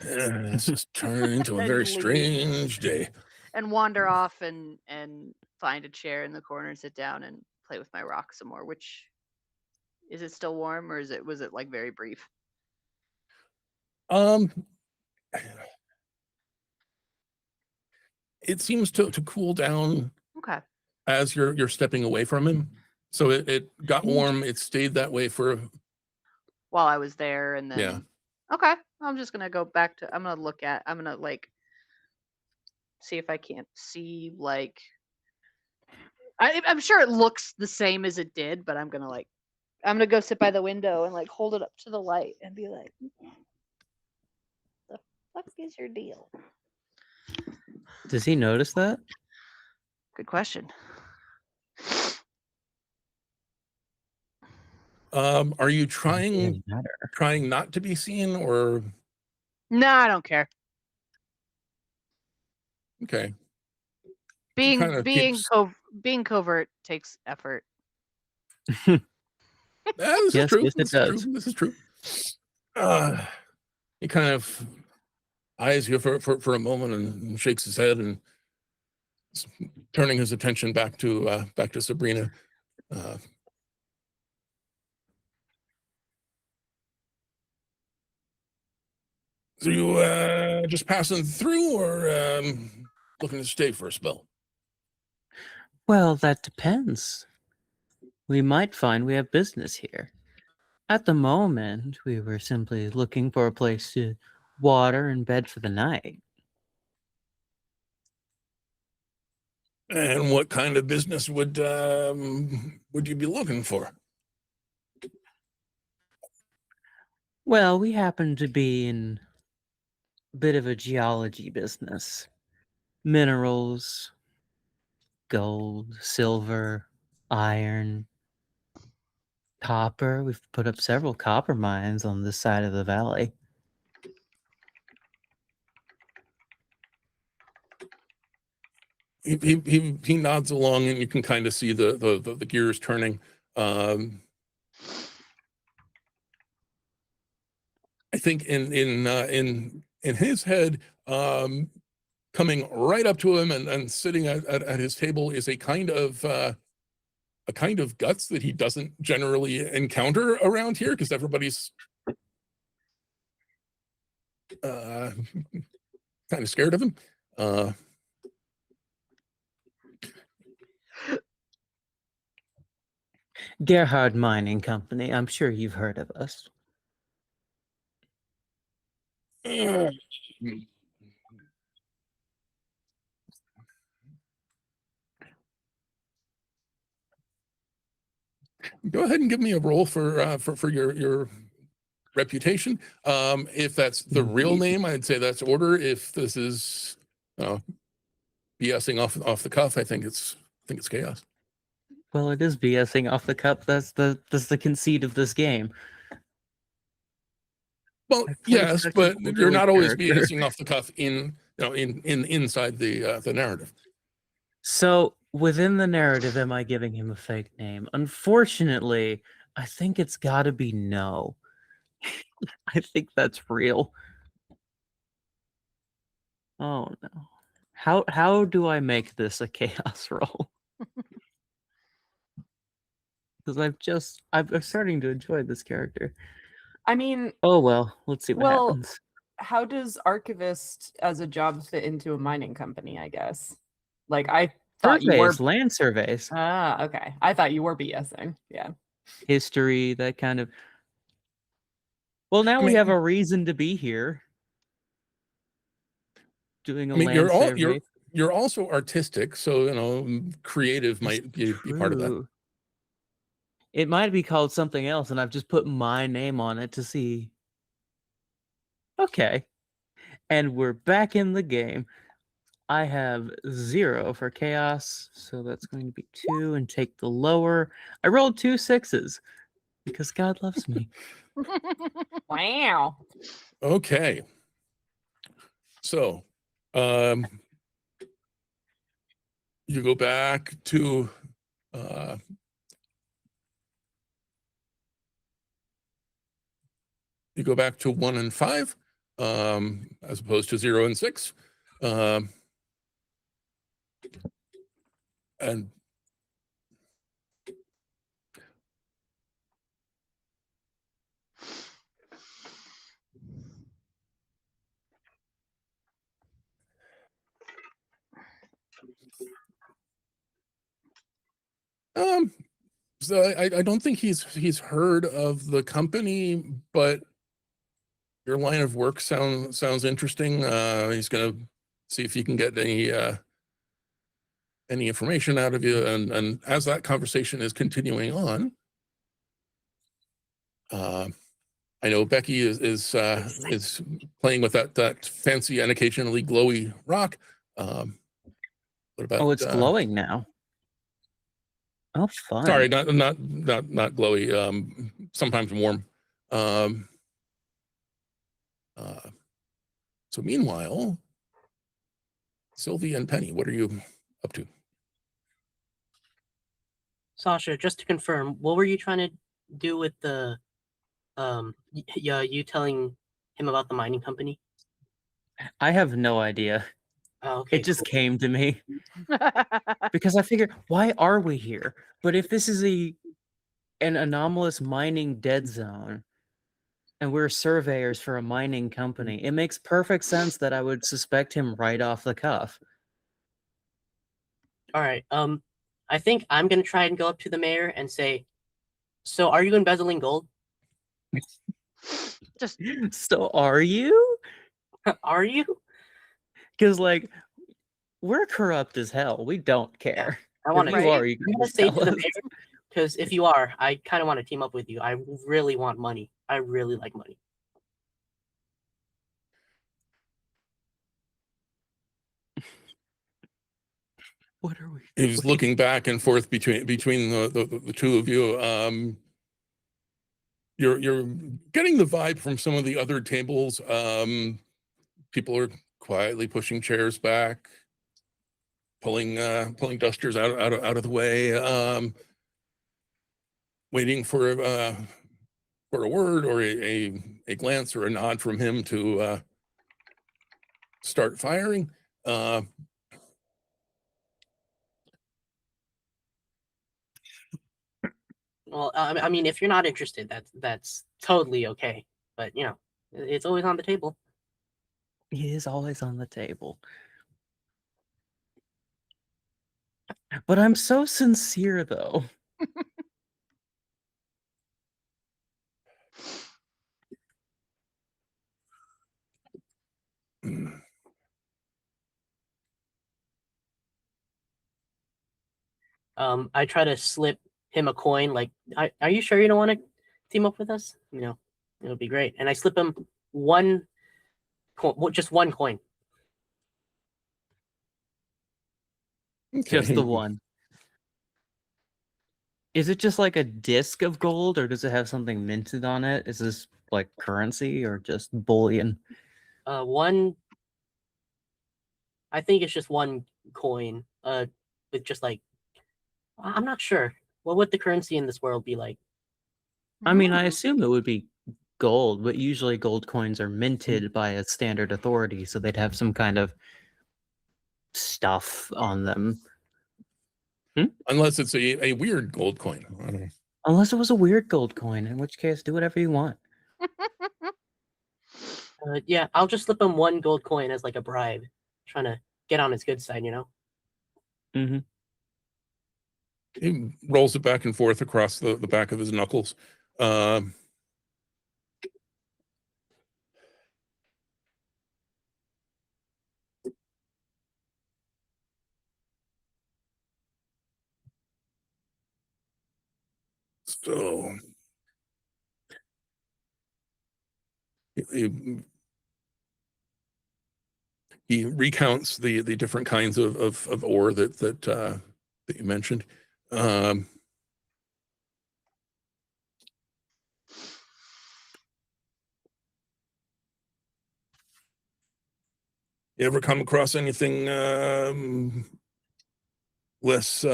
This is turning into a And very leave. strange day. And wander off and find a chair in the corner and sit down and play with my rock some more. Which is it still warm or was it like very brief? It seems to cool down Okay. as you're stepping away from him. So it got warm. It stayed that way for While I was there and then Yeah. Okay. I'm just gonna go back to I'm gonna like see if I can't see like I'm sure it looks the same as it did, but I'm gonna go sit by the window and like hold it up to the light and be like, the fuck is your deal? Does he notice that? Good question. Are you Doesn't matter. trying not to be seen or No, I don't care. okay? Being kinda being keeps- being covert takes effort. This Yes, is true. yes, it does. This is true. He kind of eyes you for a moment and shakes his head and turning his attention back to Sabrina. So you just passing through or looking to stay for a spell? Well, that depends. we might find we have business here. At the moment, we were simply looking for a place to water and bed for the night. And what kind of business would you be looking for? Well, we happen to be in a bit of a geology business. Minerals, gold, silver, iron, copper. We've put up several copper mines on this side of the valley. He nods along, and you can kind of see the gears turning. I think in his head, coming right up to him and sitting at his table is a kind of guts that he doesn't generally encounter around here, because everybody's kind of scared of him. Gerhard Mining Company. I'm sure you've heard of us. Go ahead and give me a roll for your reputation. If that's the real name, I'd say that's order. If this is BSing off the cuff, I think it's chaos. Well, it is BSing off the cup. That's the conceit of this game. Well, I play yes, such an but you're orderly not always character. BSing off the cuff inside the narrative. So within the narrative, am I giving him a fake name? Unfortunately, I think it's got to be no. I think that's real. Oh no. How do I make this a chaos roll? Because I'm starting to enjoy this character. I mean, Oh well, let's see what Well, happens. how does archivist as a job fit into a mining company, I guess? Like, I thought you were. Surveys, land surveys, Ah, okay. I thought you were BSing. Yeah. history, that kind of. Well, now I we mean- have a reason to be here. Doing a I mean, land survey. you're also artistic, so creative might be part of that. True. It might be called something else, and I've just put my name on it to see. Okay. And we're back in the game. I have 0 for chaos, so that's going to be 2, and take the lower. I rolled 2 6s because God loves me. Wow. Okay. So, you go back to you go back to 1 and 5, as opposed to 0 and 6. And so I don't think he's heard of the company, but your line of work sounds interesting. He's gonna see if he can get any information out of you, and as that conversation is continuing on, I know Becky is playing with that fancy and occasionally glowy rock. What about? Oh, it's glowing now. Oh, fun. Sorry, not glowy. Sometimes warm. So meanwhile, Sylvie and Penny, what are you up to? Sasha, just to confirm, what were you trying to do with the you telling him about the mining company? I have no idea. Oh, okay. It just cool. came to me because I figured, why are we here? But if this is an anomalous mining dead zone, and we're surveyors for a mining company, it makes perfect sense that I would suspect him right off the cuff. All right. I think I'm gonna try and go up to the mayor and say, "So, are you embezzling gold? Just So are you? Are you?" Because like we're corrupt as hell. We don't care. I want If to. you are, you I'm can gonna just say tell to the us. mayor, because if you are, I kind of want to team up with you. I really want money. I really like money. What are we? He's doing? looking back and forth between the two of you. You're getting the vibe from some of the other tables. People are quietly pushing chairs back, pulling dusters out of the way, waiting for a word or a glance or a nod from him to start firing. Well, I mean, if you're not interested, that's totally okay. But you know, it's always on the table. It is always on the table. But I'm so sincere though. I try to slip him a coin. Like, are you sure you don't want to team up with us? You know, it would be great. And I slip him one coin, just one coin. Just the Okay. one. Is it just like a disc of gold, or does it have something minted on it? Is this like currency or just bullion? One. I think it's just one coin. With just like, I'm not sure. What would the currency in this world be like? I mean, I Mm. assume it would be gold, but usually gold coins are minted by a standard authority, so they'd have some kind of stuff on them. Unless it's a weird gold coin. I don't know. Unless it was a weird gold coin, in which case, do whatever you want. Yeah, I'll just slip him one gold coin as like a bribe, trying to get on his good side, you know. Mm-hmm. He rolls it back and forth across the back of his knuckles. So he recounts the different kinds of ore that you mentioned. You ever come across anything less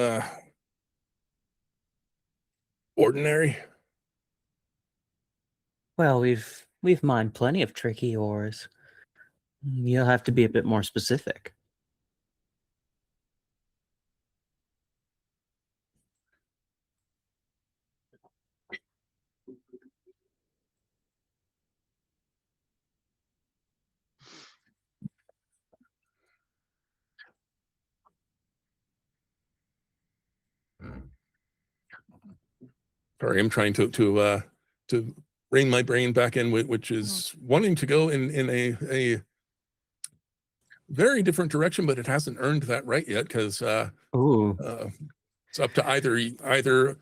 ordinary? Well, we've mined plenty of tricky ores. You'll have to be a bit more specific. Sorry, I'm trying to rein my brain back in, which is wanting to go in a very different direction, but it hasn't earned that right yet because Ooh. it's up to either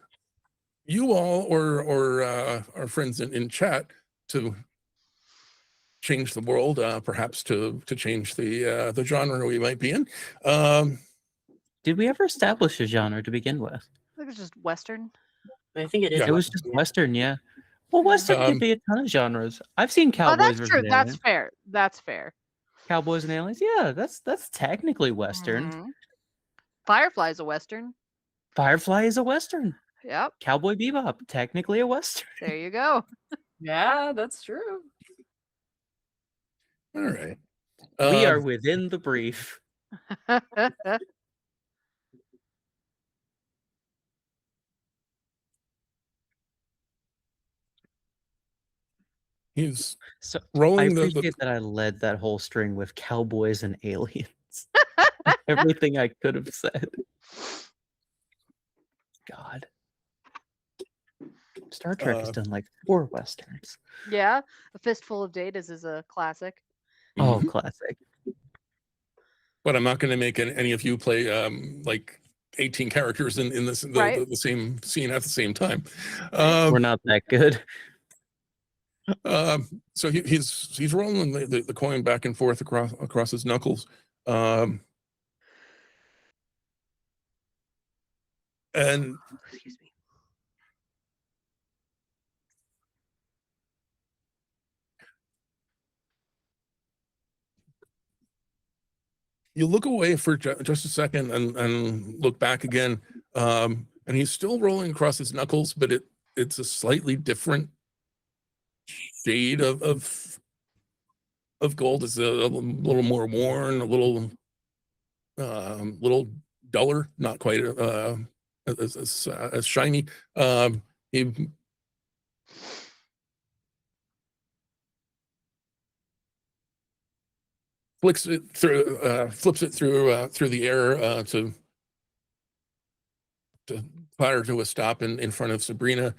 you all or our friends in chat to change the world, perhaps to change the genre we might be in. Did we ever establish a genre to begin with? I think it's just Western. I think it is. Yeah. It was just Yeah. Western, yeah. Well, Yeah. Western could be a ton of genres. I've seen Oh, Cowboys that's versus true. That's Aliens. fair. That's fair. Cowboys and Aliens, yeah, that's technically Western. Mhm. Firefly's a Western. Firefly is a Western. Yep. Cowboy Bebop, technically a Western. There you go. Yeah, that's true. All right. We are within the brief. He's So I rolling appreciate that I led that whole string with Cowboys and Aliens. Everything I could have said. God. Star Trek has done like 4 westerns. Yeah, A Fistful of Datas is a classic. Oh, Mhm. classic. But I'm not going to make any of you play like 18 characters in this Right. the same scene at the same time. We're not that good. So he's rolling the coin back and forth across his knuckles. And Excuse me. you look away for just a second and look back again. And he's still rolling across his knuckles, but it's a slightly different shade of gold. It's a little more worn, a little duller, not quite as shiny. He flips it through the air to fire to a stop in front of Sabrina.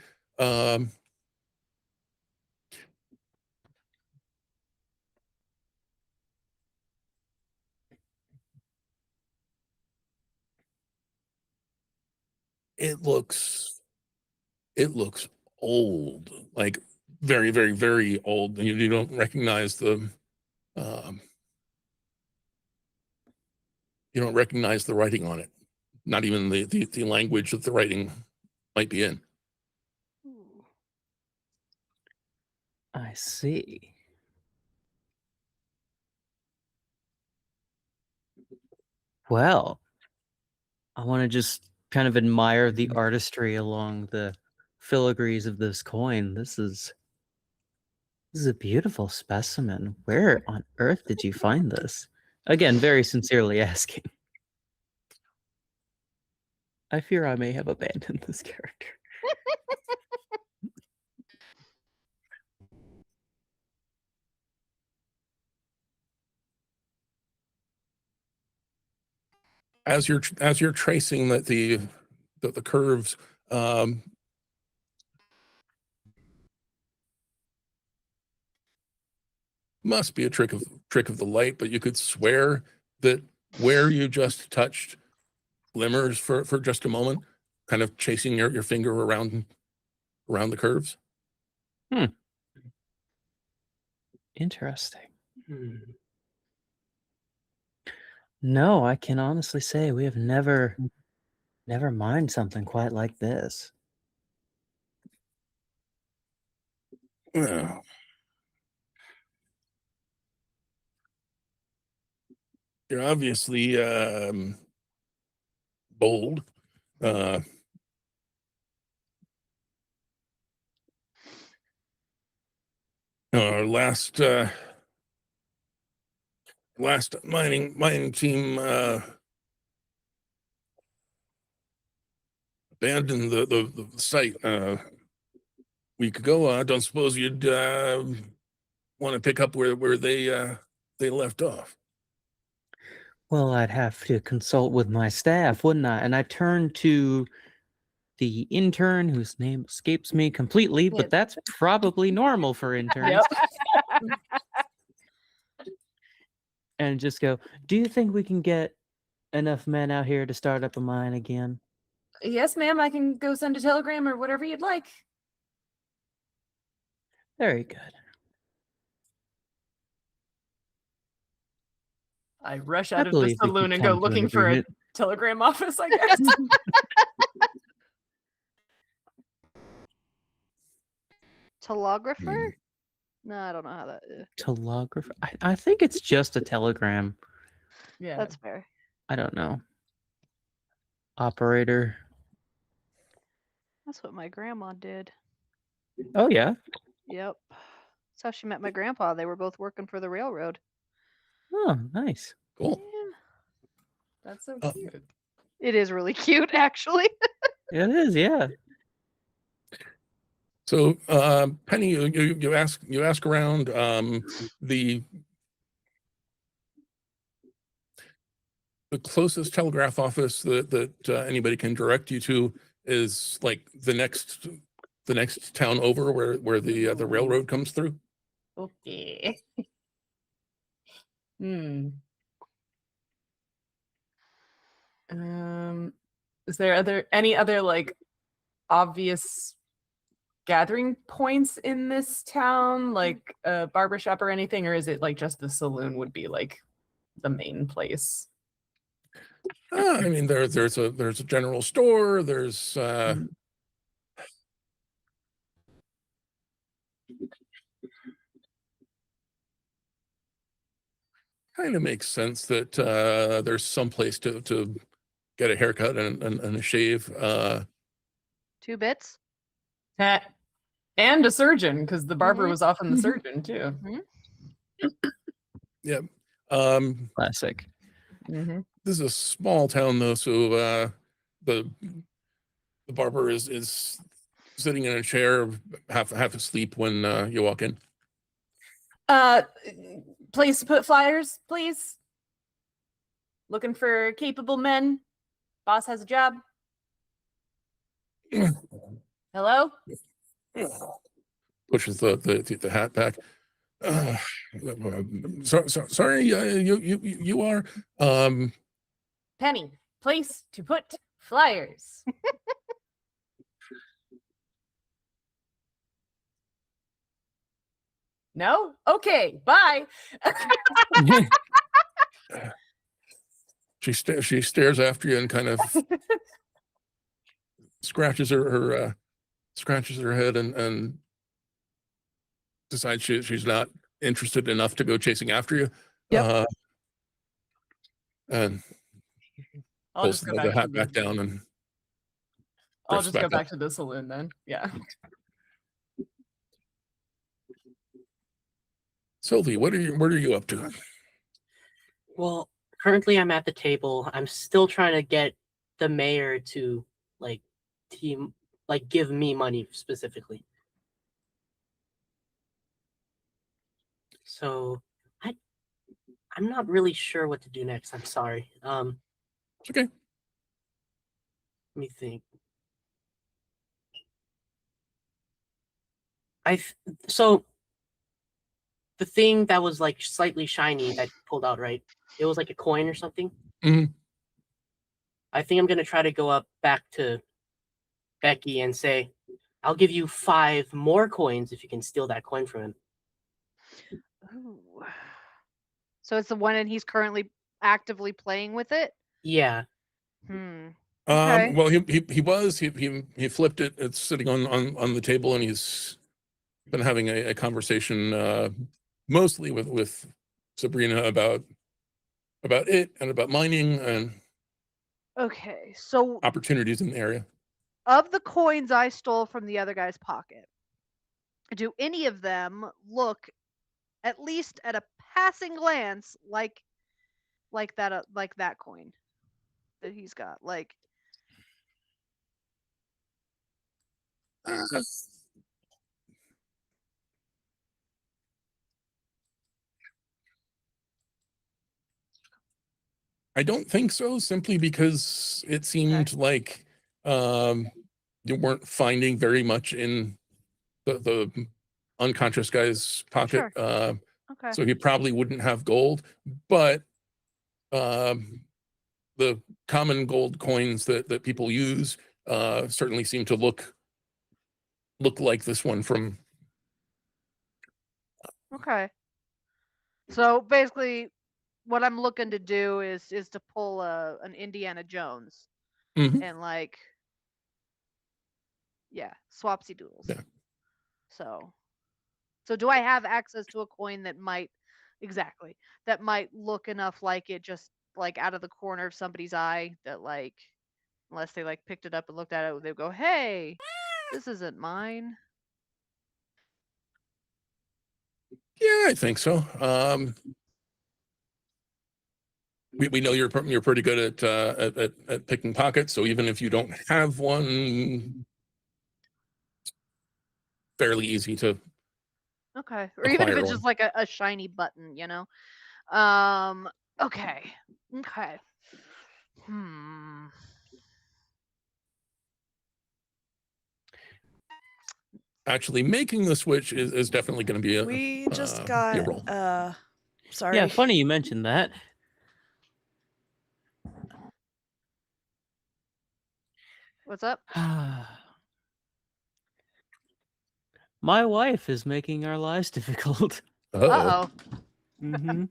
It looks old, like very, very, very old. And you don't recognize the writing on it, not even the language that the writing might be in. Ooh. I see. Well, I want to just kind of admire the artistry along the filigrees of this coin. This is a beautiful specimen. Where on earth did you find this? Again, very sincerely asking. I fear I may have abandoned this character. As you're tracing the curves, must be a trick of the light, but you could swear that where you just touched glimmers for just a moment, kind of chasing your finger around the curves. Interesting. Hmm. No, I can honestly say we have never mined something quite like this. Well, you're obviously bold. Our last mining team abandoned the site a week ago. I don't suppose you'd want to pick up where they left off. Well, I'd have to consult with my staff, wouldn't I? And I turn to the intern whose name escapes me completely, but that's probably normal for interns. And just go, do you think we can get enough men out here to start up a mine again? Yes, ma'am. I can go send a telegram or whatever you'd like. Very good. I rush I out of the believe we can saloon and go come to an looking for a agreement. telegram office, I guess. Telegrapher? No, I don't know how that. Telegrapher? I think it's just a telegram. Yeah. That's fair. I don't know. Operator. That's what my grandma did. Oh, yeah. Yep. That's how she met my grandpa. They were both working for the railroad. Oh, nice. Cool. Yeah. That's so Oh. cute. It is really cute, actually. It is, yeah. So Penny, you ask around. The closest telegraph office that anybody can direct you to is like the next town over where the railroad comes through. Okay. Hmm. Is there any other like obvious gathering points in this town, like a barbershop or anything, or is it like just the saloon would be like the main place? I mean, there's a general store. There's kind of makes sense that there's some place to get a haircut and a shave. 2 bits. And a surgeon, because the barber Mhm. was often the surgeon too. Yeah. Classic. Mm-hmm. This is a small town though, so the barber is sitting in a chair, half asleep when you walk in. Place to put flyers, please. Looking for capable men. Boss has a job. Hello? Pushes the hat back. Sorry, you are. Penny, place to put flyers. No? Okay, bye. She stares after you and kind of scratches her head and decides she's not interested enough to go chasing after you. Yep. And I'll pulls just go the back hat to back down and I'll drifts just go back up. back to the saloon then. Yeah. Sylvie, what are you up to? Well, currently I'm at the table. I'm still trying to get the mayor to like give me money specifically. So I'm not really sure what to do next. I'm sorry. It's okay. Let me think. So the thing that was like slightly shiny that pulled out, right? It was like a coin or something. Mhm. I think I'm gonna try to go up back to Becky and say, "I'll give you 5 more coins if you can steal that coin from him." Ooh. So it's the one and he's currently actively playing with it? Yeah. Okay. Well, he flipped it. It's sitting on the table, and he's been having a conversation mostly with Sabrina about it and about mining and Okay. So opportunities in the area. of the coins I stole from the other guy's pocket, do any of them look, at least at a passing glance, like that coin that he's got? Like, I don't think so, simply because it seemed like you weren't finding very much in the unconscious guy's pocket. Sure. Okay. So he probably wouldn't have gold, but the common gold coins that people use certainly seem to look like this one from. Okay. So basically, what I'm looking to do is to pull an Indiana Jones Mhm. and like, yeah, swapsy doodles. Yeah. So do I have access to a coin that might look enough like it, just like out of the corner of somebody's eye, that like, unless they like picked it up and looked at it, they'd go, "Hey, this isn't mine." Yeah, I think so. We know you're pretty good at picking pockets, so even if you don't have one, fairly easy to. Okay. Or even if Acquire it's one. just like a shiny button, you know? Okay. Okay. actually making the switch is definitely going to be We just be a got roll. sorry. Yeah, funny you mentioned that. What's up? My wife is making our lives difficult. Uh-oh. Hmm.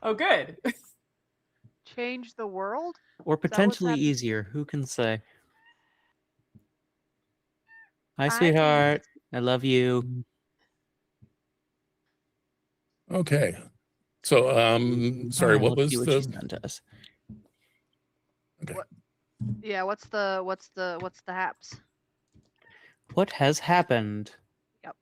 Oh, good. Change the world? Or Is that what's potentially happening? easier. Who can say? Hi, I sweetheart. I love you. Okay. So, sorry, All right, what let's see was what she the? sent us. Okay. What? Yeah, what's the haps? What has happened? Yep.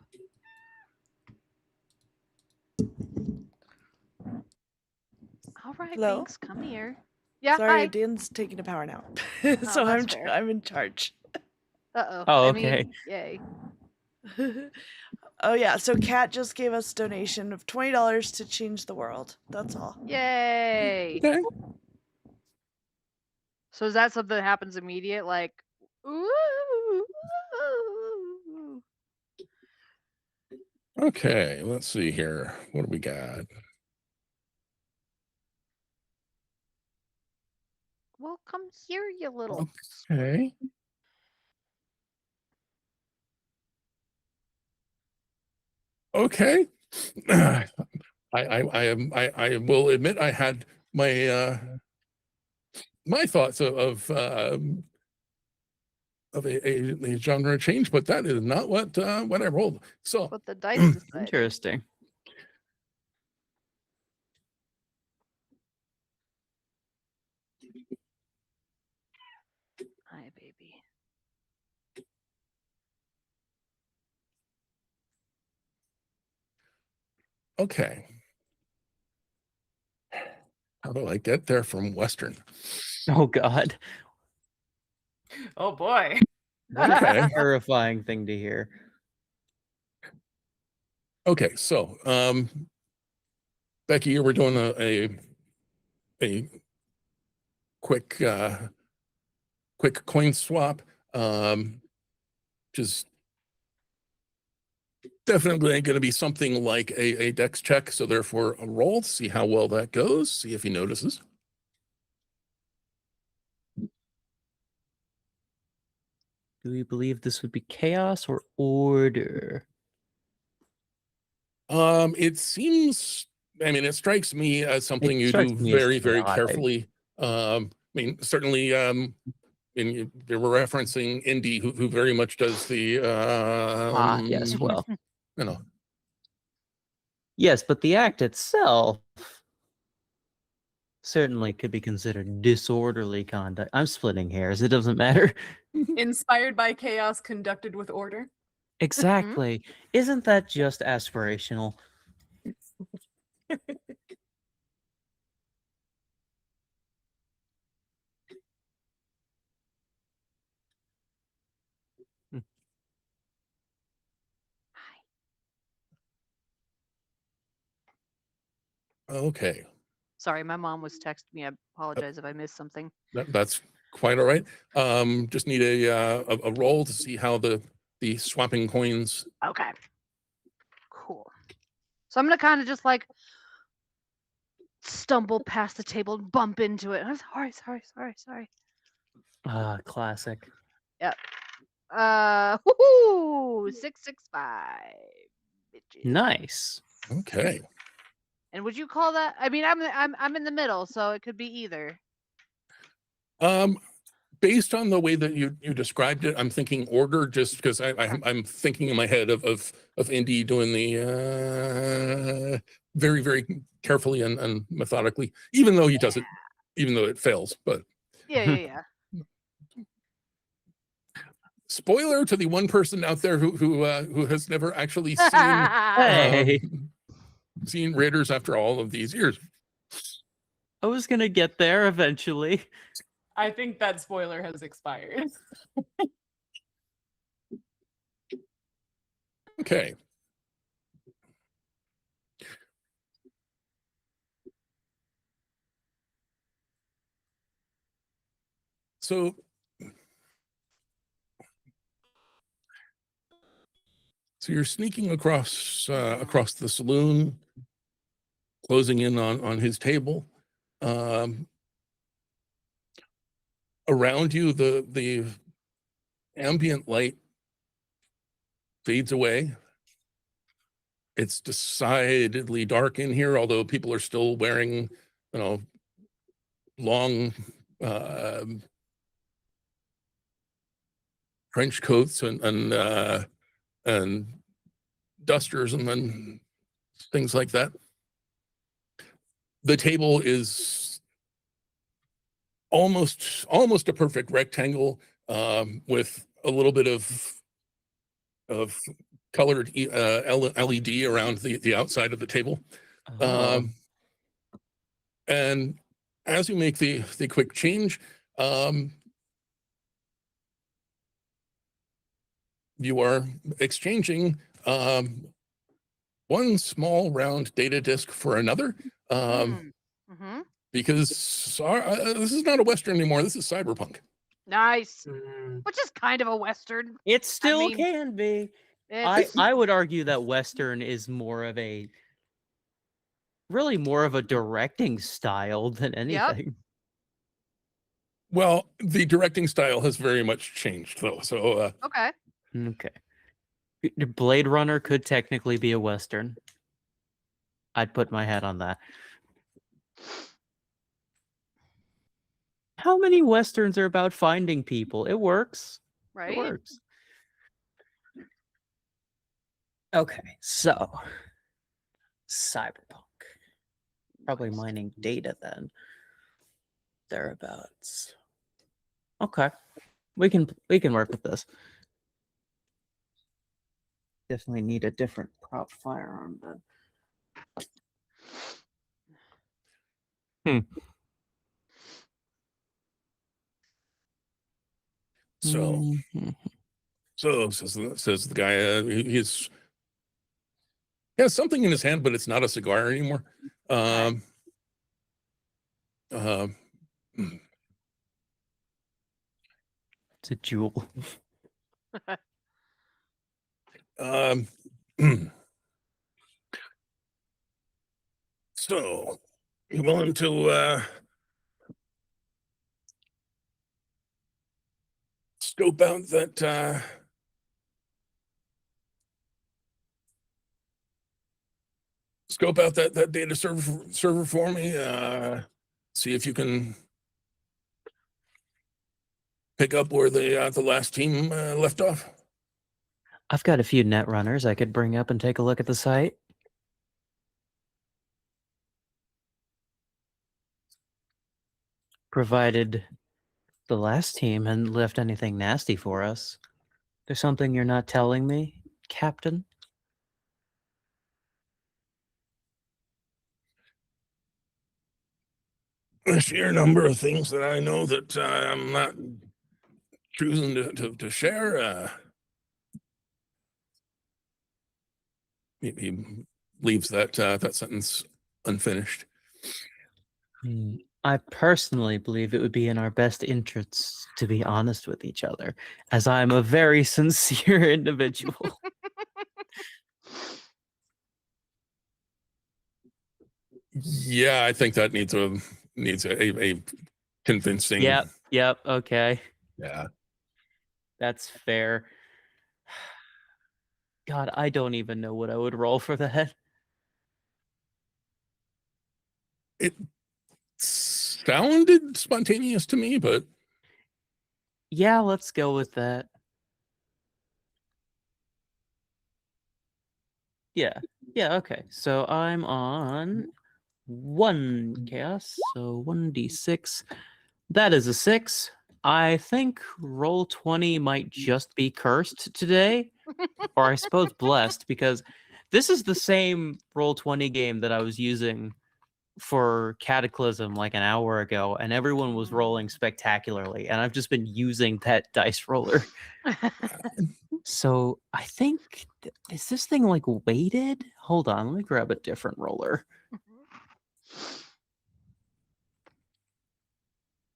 All right, Hello? Binks, come here. Yeah, Sorry, hi. Dan's taking a power nap. Oh, So that's fair. I'm in charge. Uh-oh. Oh, I okay. mean, yay. Oh yeah, so Kat just gave us donation of $20 to change the world. That's all. Yay. Okay. So is that something that happens immediate? Like, ooh, ooh. Okay. Let's see here. What do we got? Well, come here, you little. Okay. Okay. I will admit I had my my thoughts of a genre change, but that is not what I rolled. So What the dice decided. Interesting. Hi, baby. okay. How do I get there from Western? Oh, God. Oh boy. Okay. Terrifying thing to hear. Okay, so Becky, you were doing a quick quick coin swap, which is definitely going to be something like a dex check. So therefore, a roll to see how well that goes. See if he notices. Do we believe this would be chaos or order? It seems. I mean, it strikes me as something It you strikes do me as very, very chaotic. carefully. I mean, certainly. They were referencing Indy, who very much does the. Yes, well. You know. Yes, but the act itself certainly could be considered disorderly conduct. I'm splitting hairs. It doesn't matter. Inspired by chaos, conducted with order. Exactly. Isn't that just aspirational? Okay. Sorry, my mom was texting me. I apologize if I missed something. That's quite all right. Just need a roll to see how the swapping coins. Okay. Cool. So I'm gonna kind of just like stumble past the table and bump into it. I'm sorry. Classic. Yep. Woohoo! 665. Bitches. Nice. Okay. And would you call that? I mean, I'm in the middle, so it could be either. Based on the way that you described it, I'm thinking order, just because I'm thinking in my head of Indy doing the very, very carefully and methodically, even though he does it, even though it fails. But Yeah. spoiler to the one person out there who has never actually seen Hey. seen Raiders after all of these years. I was gonna get there eventually. I think that spoiler has expired. Okay. So So you're sneaking across the saloon, closing in on his table. Around you, the ambient light fades away. It's decidedly dark in here, although people are still wearing, long trench coats and dusters and then things like that. The table is almost a perfect rectangle, with a little bit of colored LED around the outside of the table. Oh. And as you make the quick change, you are exchanging one small round data disk for another, because this is not a Western anymore. This is cyberpunk. Nice. Mm, Which is kind of a Western. It still mean, can be. It's, I would argue that Western is really more of a directing style than anything. Well, the directing style has very much changed, though. So okay. Okay. Blade Runner could technically be a Western. I'd put my hat on that. How many Westerns are about finding people? It works. Right. It works. Okay, so cyberpunk. Probably mining data then. Thereabouts. Okay. We can work with this. Definitely need a different prop firearm then. so says the guy. He has something in his hand, but it's not a cigar anymore. It's a jewel. So you willing to scope out that data server for me? See if you can pick up where the last team left off. I've got a few net runners I could bring up and take a look at the site. Provided the last team hadn't left anything nasty for us. There's something you're not telling me, Captain? The sheer number of things that I know that I'm not choosing to share. He leaves that sentence unfinished. I personally believe it would be in our best interests to be honest with each other, as I'm a very sincere individual. Yeah, I think that needs a convincing. Yep, okay. Yeah. That's fair. God, I don't even know what I would roll for that. It sounded spontaneous to me, but Yeah, let's go with that. Yeah, okay. So I'm on 1 chaos, so 1d6. That is a 6. I think roll 20 might just be cursed today, or I suppose blessed, because this is the same roll 20 game that I was using for Cataclysm like an hour ago, and everyone was rolling spectacularly, and I've just been using that dice roller. So I think, is this thing like weighted? Hold on, let me grab a different roller.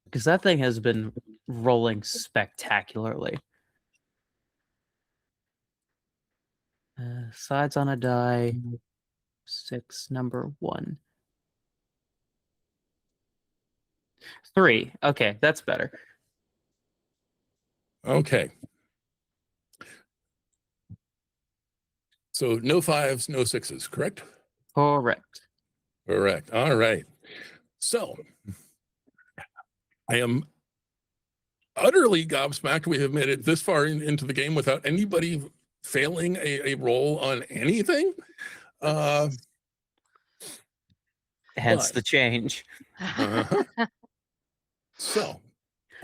Because that thing has been rolling spectacularly. Sides on a die. 6, number 1. 3. Okay, that's better. Okay. So no 5s, no 6s, correct? Correct. Correct. All right. So I am utterly gobsmacked we have made it this far into the game without anybody failing a roll on anything. Hence But- the change. Uh-huh. So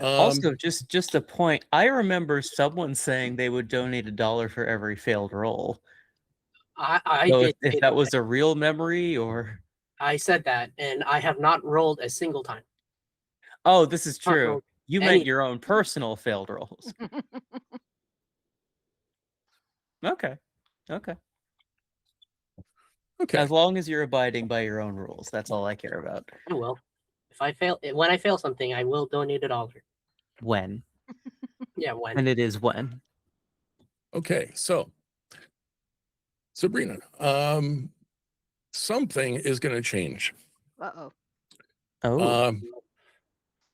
Also, just a point. I remember someone saying they would donate $1 for every failed roll. I So did. if that was a real memory, or I said that, and I have not rolled a single time. oh, this is Not true. rolled You any- meant your own personal failed rolls. Okay. okay. As long as you're abiding by your own rules, that's all I care about. Oh well. If I fail, when I fail something, I will donate $1. When? Yeah, when. And it is when. Okay, so Sabrina, something is going to change. Uh-oh. Oh,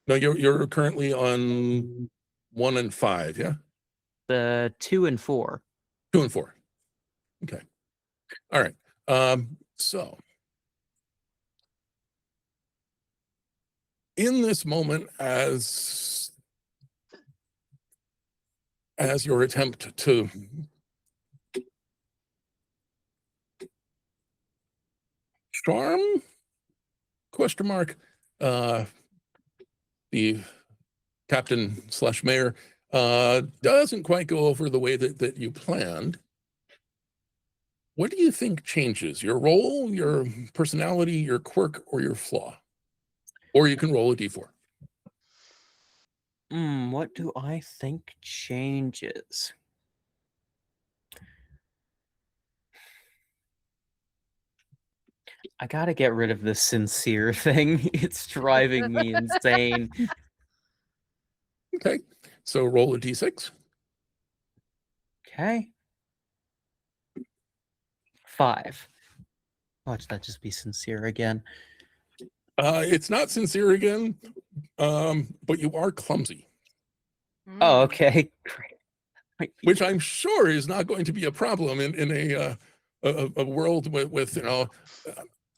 No, you're currently on 1 and 5, yeah? the 2 and 4. 2 and 4. Okay. All right. So in this moment, as your attempt to charm question mark the captain / mayor doesn't quite go over the way that you planned. What do you think changes? Your role, your personality, your quirk, or your flaw? Or you can roll a d4. What do I think changes? I gotta get rid of this sincere thing. It's driving me insane. Okay, so roll a d6. Okay. 5. Watch that just be sincere again. It's not sincere again, but you are clumsy, Oh, okay. Great. which I'm sure is not going to be a problem in a world with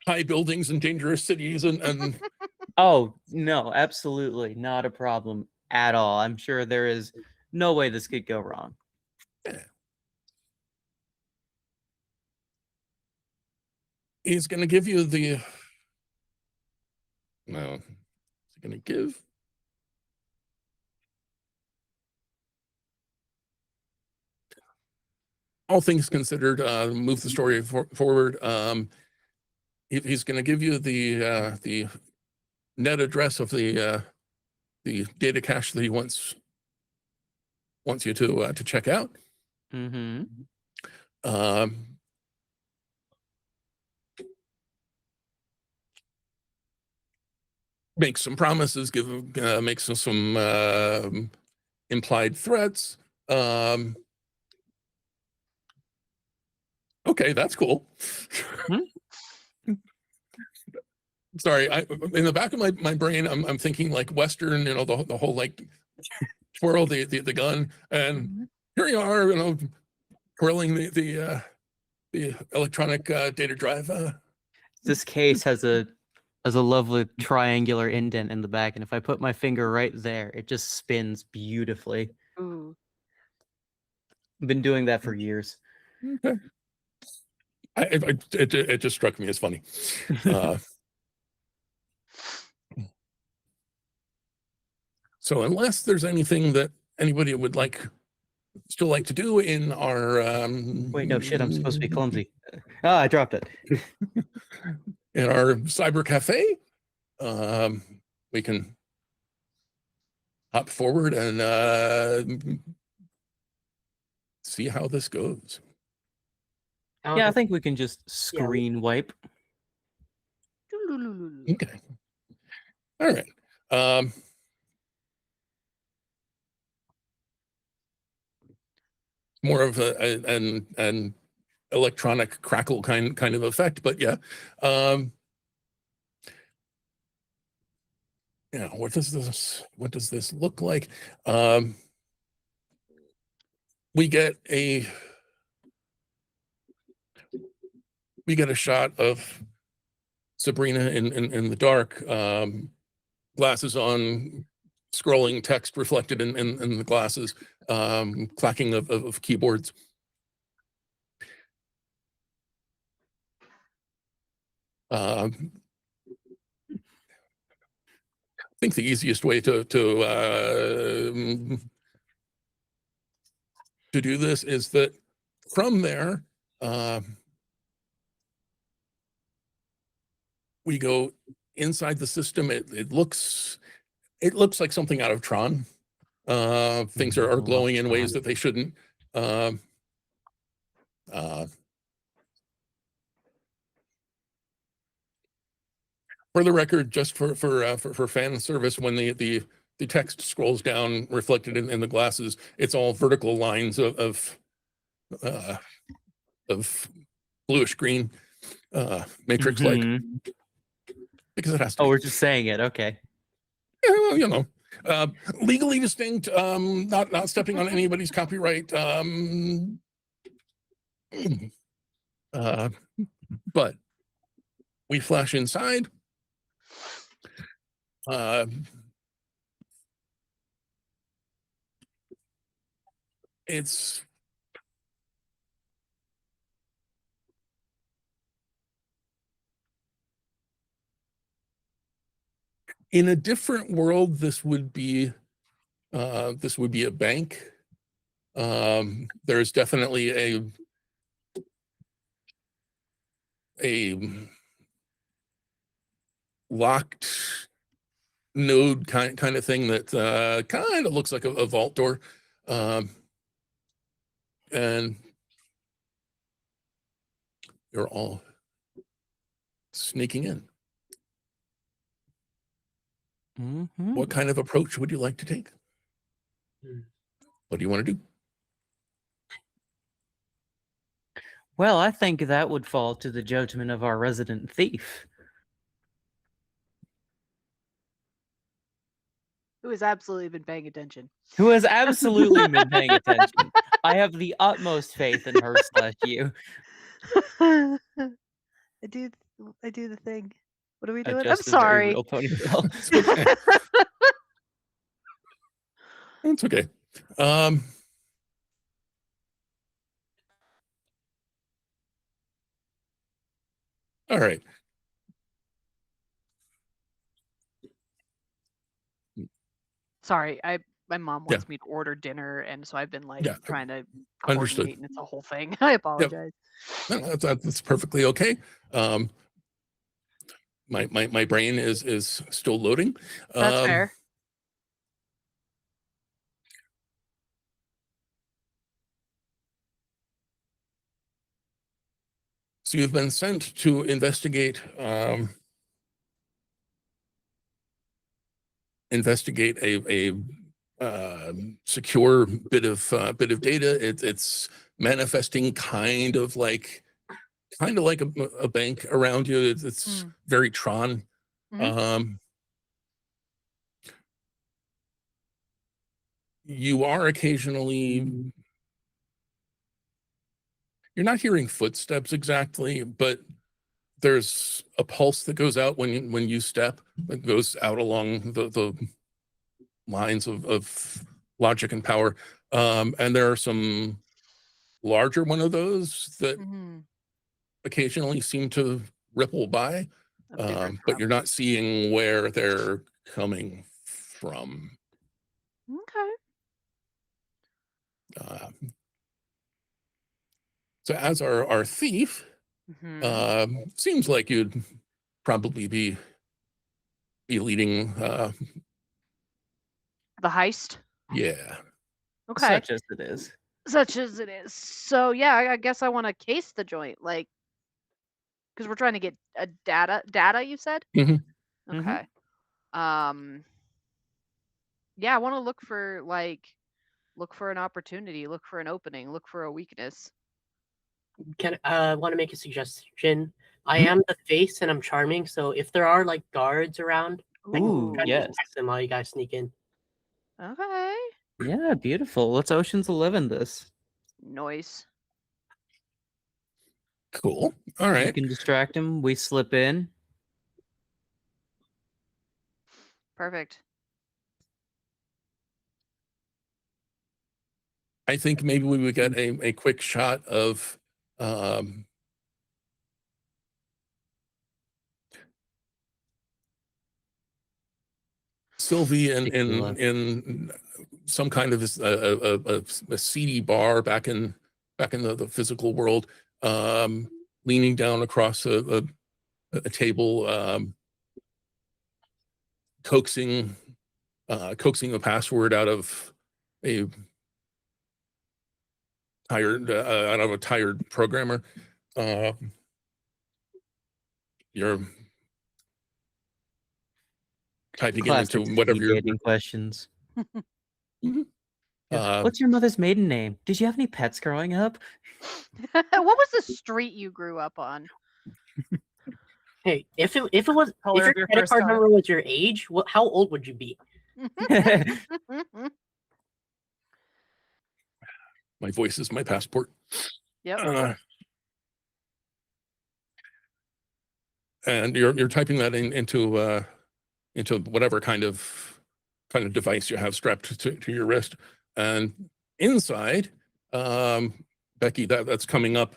high buildings and dangerous cities and Oh, no, absolutely not a problem at all. I'm sure there is no way this could go wrong. he's going to give you the no. He's going to give. All things considered, move the story forward. He's going to give you the net address of the data cache that he wants you to check out. Mm-hmm. Make some promises, make some implied threats. Okay, that's cool. Sorry, in the back of my brain, I'm thinking like Western, the whole like twirl the gun, and here you are, twirling the electronic data drive. This case has a lovely triangular indent in the back, and if I put my finger right there, it just spins beautifully. Ooh. I've been doing that for years. Okay. It just struck me as funny. So unless there's anything that anybody would still like to do in our Wait, no shit, I'm supposed to be clumsy. I dropped it. in our cyber cafe, we can hop forward and see how this goes. Yeah, I think we can just screen wipe. Okay. All right. More of an electronic crackle kind of effect. But yeah, yeah. What does this look like? We get a shot of Sabrina in the dark, glasses on, scrolling text reflected in the glasses, clacking of keyboards. I think the easiest way to do this is that from there, we go inside the system. It looks like something out of Tron. Things are glowing in ways that they shouldn't. For the record, just for fan service, when the text scrolls down, reflected in the glasses, it's all vertical lines of bluish green, matrix-like, because it has to. Oh, we're just saying it. Okay. Yeah, you know, legally distinct, not stepping on anybody's copyright. But we flash inside. It's in a different world. This would be a bank. There's definitely a locked node kind of thing that kind of looks like a vault door, and you're all sneaking in. What kind of approach would you like to take? What do you want to do? Well, I think that would fall to the judgment of our resident thief. Who has absolutely been paying attention. Who has absolutely been paying attention. I have the utmost faith in her/you. I do the thing. What are we doing? I'm Adjust the very sorry. real ponytail. It's okay. All right. Sorry, my mom wants me to order dinner, and so I've been like trying to Understood. coordinate, and it's a whole thing. I apologize. No, that's perfectly okay. My brain is still loading. That's fair. So you've been sent to investigate a secure bit of data. It's manifesting kind of like a bank around you. It's very Tron. You are occasionally, you're not hearing footsteps exactly, but there's a pulse that goes out when you step, that goes out along the lines of logic and power. And there are some larger one of those that occasionally seem to ripple by, but you're not seeing where they're coming from. Okay. So as our thief, seems like you'd probably be leading the heist. Yeah. Okay. Such as it is. Such as it is. So yeah, I guess I want to case the joint, like, because we're trying to get a data. You said. Okay. Yeah, I want to look for an opportunity, look for an opening, look for a weakness. Can want to make a suggestion? I am the face and I'm charming, so if there are like guards around, I can Ooh, try to yes. protect them while you guys sneak in. Okay. Yeah, beautiful. Let's Ocean's 11 this. Noise. Cool. All You right. can distract him. We slip in. Perfect. I think maybe we would get a quick shot of Sylvie in some kind of a seedy bar back in the physical world, leaning down across a table, coaxing a password out of a tired programmer. You're typing it Classic into whatever speed you're. dating questions. Mhm. What's your mother's maiden name? Did you have any pets growing up? What was the street you grew up on? Hey, if it was Color if of your your credit first card car. number was your age, how old would you be? My voice is my passport. Yep. And you're typing that into whatever kind of device you have strapped to your wrist, and inside, Becky, that's coming up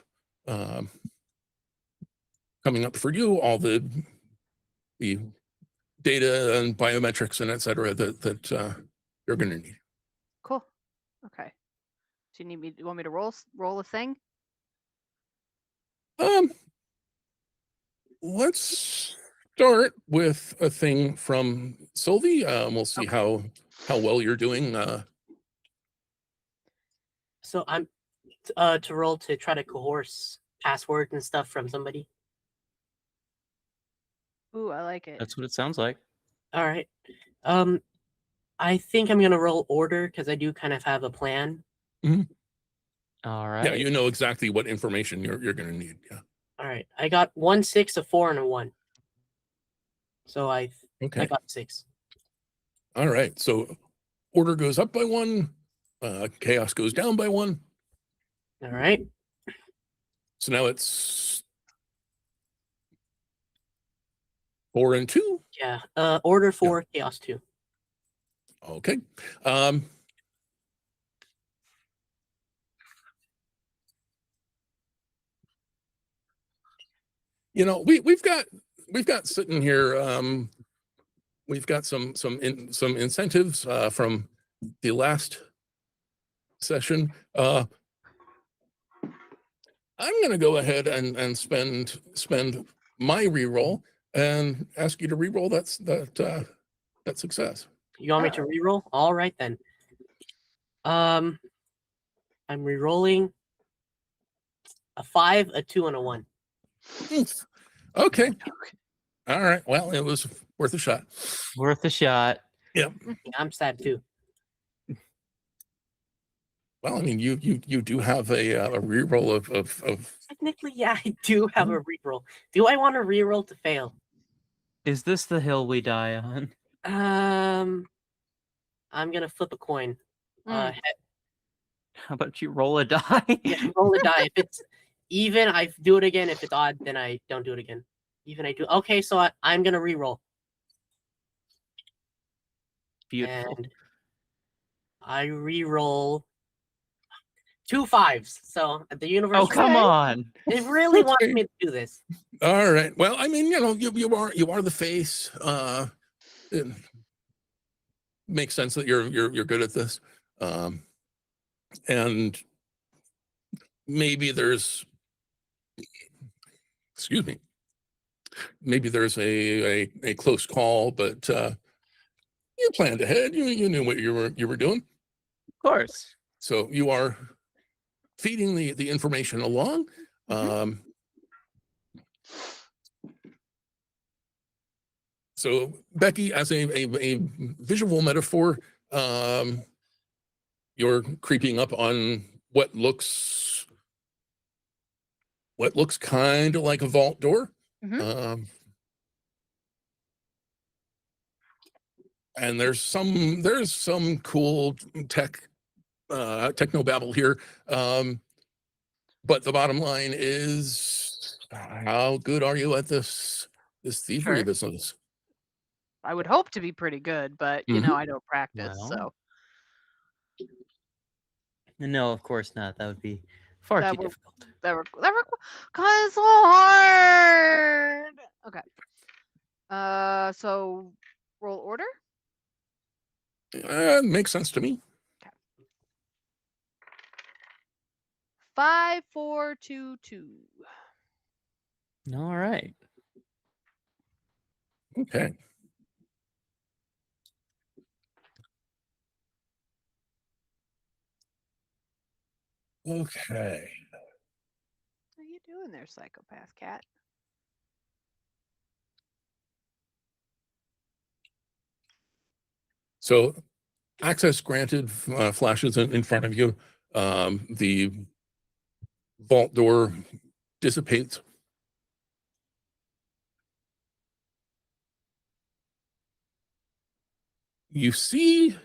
for you, all the data and biometrics and et cetera that you're going to need. Cool. Okay. So you want me to roll a thing? Let's start with a thing from Sylvie. We'll see Okay. how well you're doing. So I'm to roll to try to coerce passwords and stuff from somebody. Ooh, I like it. That's what it sounds like. All right. I think I'm gonna roll order because I do kind of have a plan. All right. Yeah, you know exactly what information you're going to need. Yeah. All right. I got 1, 6, a 4, and a 1. So I got 6. All right. So order goes up by 1. Chaos goes down by 1. All right. So now it's 4 and 2. Yeah. Order 4, chaos 2. Okay. You know, we've got sitting here. We've got some incentives from the last session. I'm going to go ahead and spend my reroll and ask you to reroll that success. You want me to reroll? All right then. I'm rerolling a 5, a 2, and a 1. Okay. All right. Well, it was worth a shot. Worth a shot. Yep. Yeah, I'm sad too. Well, I mean, you do have a reroll of. Technically, yeah, I do have a reroll. Do I want to reroll to fail? Is this the hill we die on? I'm gonna flip a coin. How about you roll a die? Yeah, roll a die. If it's even, I do it again. If it's odd, then I don't do it again. Even I do. Okay, so I'm gonna reroll. Beautiful. And I reroll 2 5s. So the universe. Oh, come on. It really wants me to do this. All right. Well, I mean, you know, you are the face. It makes sense that you're good at this. And maybe there's, excuse me, maybe there's a close call, but you planned ahead. You knew what you were doing. Of course. So you are feeding the information along. So Becky, as a visual metaphor, you're creeping up on what looks what looks kind of like a vault door. Mhm. And there's some cool technobabble here. But the bottom line is, how good are you at this thievery Sure. business? I would hope to be pretty good, but you know, I don't practice, Well, so no, of course not. That would be far that too were difficult. that were cause so hard. Okay. So roll order. Makes sense to me. 5, 4, 2, 2. All right. Okay. Okay. How you doing there, psychopath cat? So access granted flashes in front of you. The vault door dissipates. You see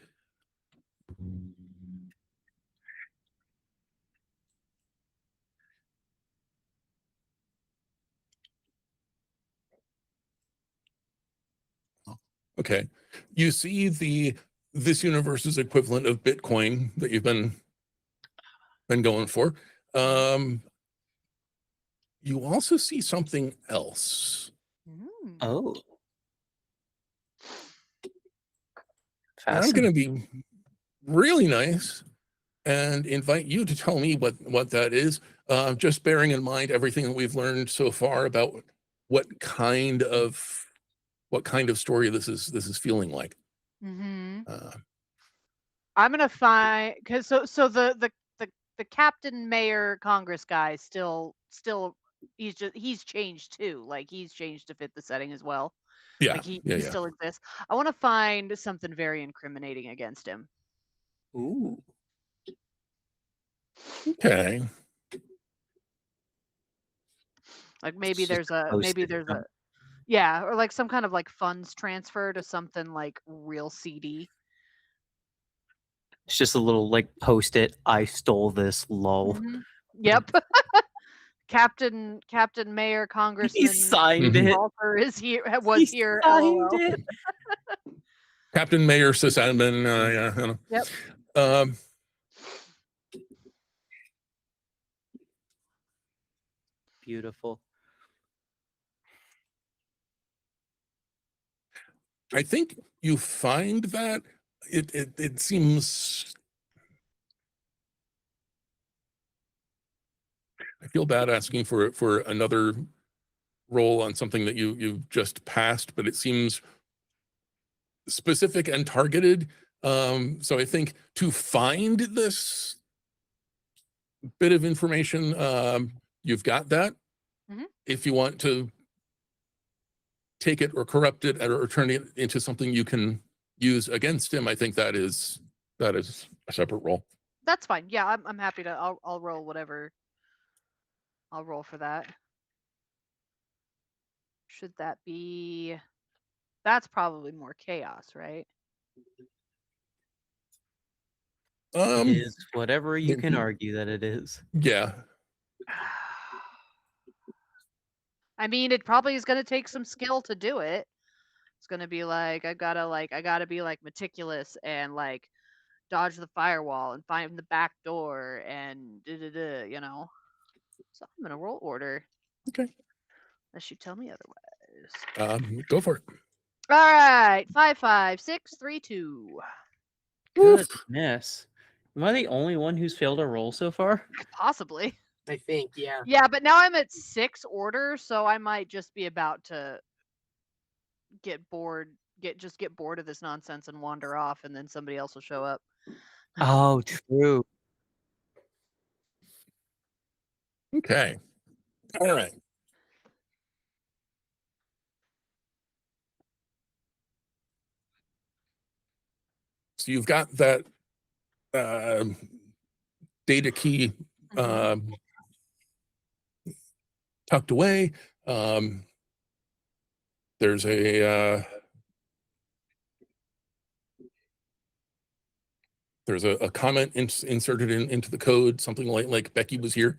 okay. You see this universe's equivalent of Bitcoin that you've been going for. You also see something else. Mm. Oh, And I'm going to be really nice and invite you to tell me what that is. Just bearing in mind everything that we've learned so far about what kind of story this is feeling like. Mm-hmm. Uh, I'm gonna find because so the captain, mayor, Congress guy still he's changed too. Like he's changed to fit the setting as well. yeah, Like he yeah. still exists. I want to find something very incriminating against him. Ooh. Okay. Like maybe It's just there's a posted yeah, or like some kind of like funds transfer to something like real seedy. It's just a little like post-it. I stole this. Lol. Mhm. Yep. Captain, Mayor, He Congressman signed Mhm. it. Walter is here. He Was here. signed LOL. it. Captain Mayor Sysadmin. Yeah. I know. Yep. Beautiful. I think you find that it seems. I feel bad asking for another roll on something that you've just passed, but it seems specific and targeted. So I think to find this bit of information, you've got that. Mhm. If you want to take it or corrupt it or turn it into something you can use against him, I think that is a separate roll. That's fine. Yeah, I'm happy to. I'll roll whatever. I'll roll for that. Should that be? That's probably more chaos, right? It is whatever you can Mhm. argue that it is. Yeah. I mean, it probably is going to take some skill to do it. It's going to be like I gotta be like meticulous and like dodge the firewall and find the back door and you know. So I'm gonna roll order. Okay. Unless you tell me otherwise. Go for it. All right, 5, 5, 6, 3, 2. Goodness. Am I the only one who's failed a roll so far? Possibly. I think, yeah. Yeah, but now I'm at 6 order, so I might just be about to get bored, get bored of this nonsense and wander off, and then somebody else will show up. Oh, true. Okay. All right. So you've got that data key Mhm. tucked away. There's a comment inserted into the code, something like Becky was here.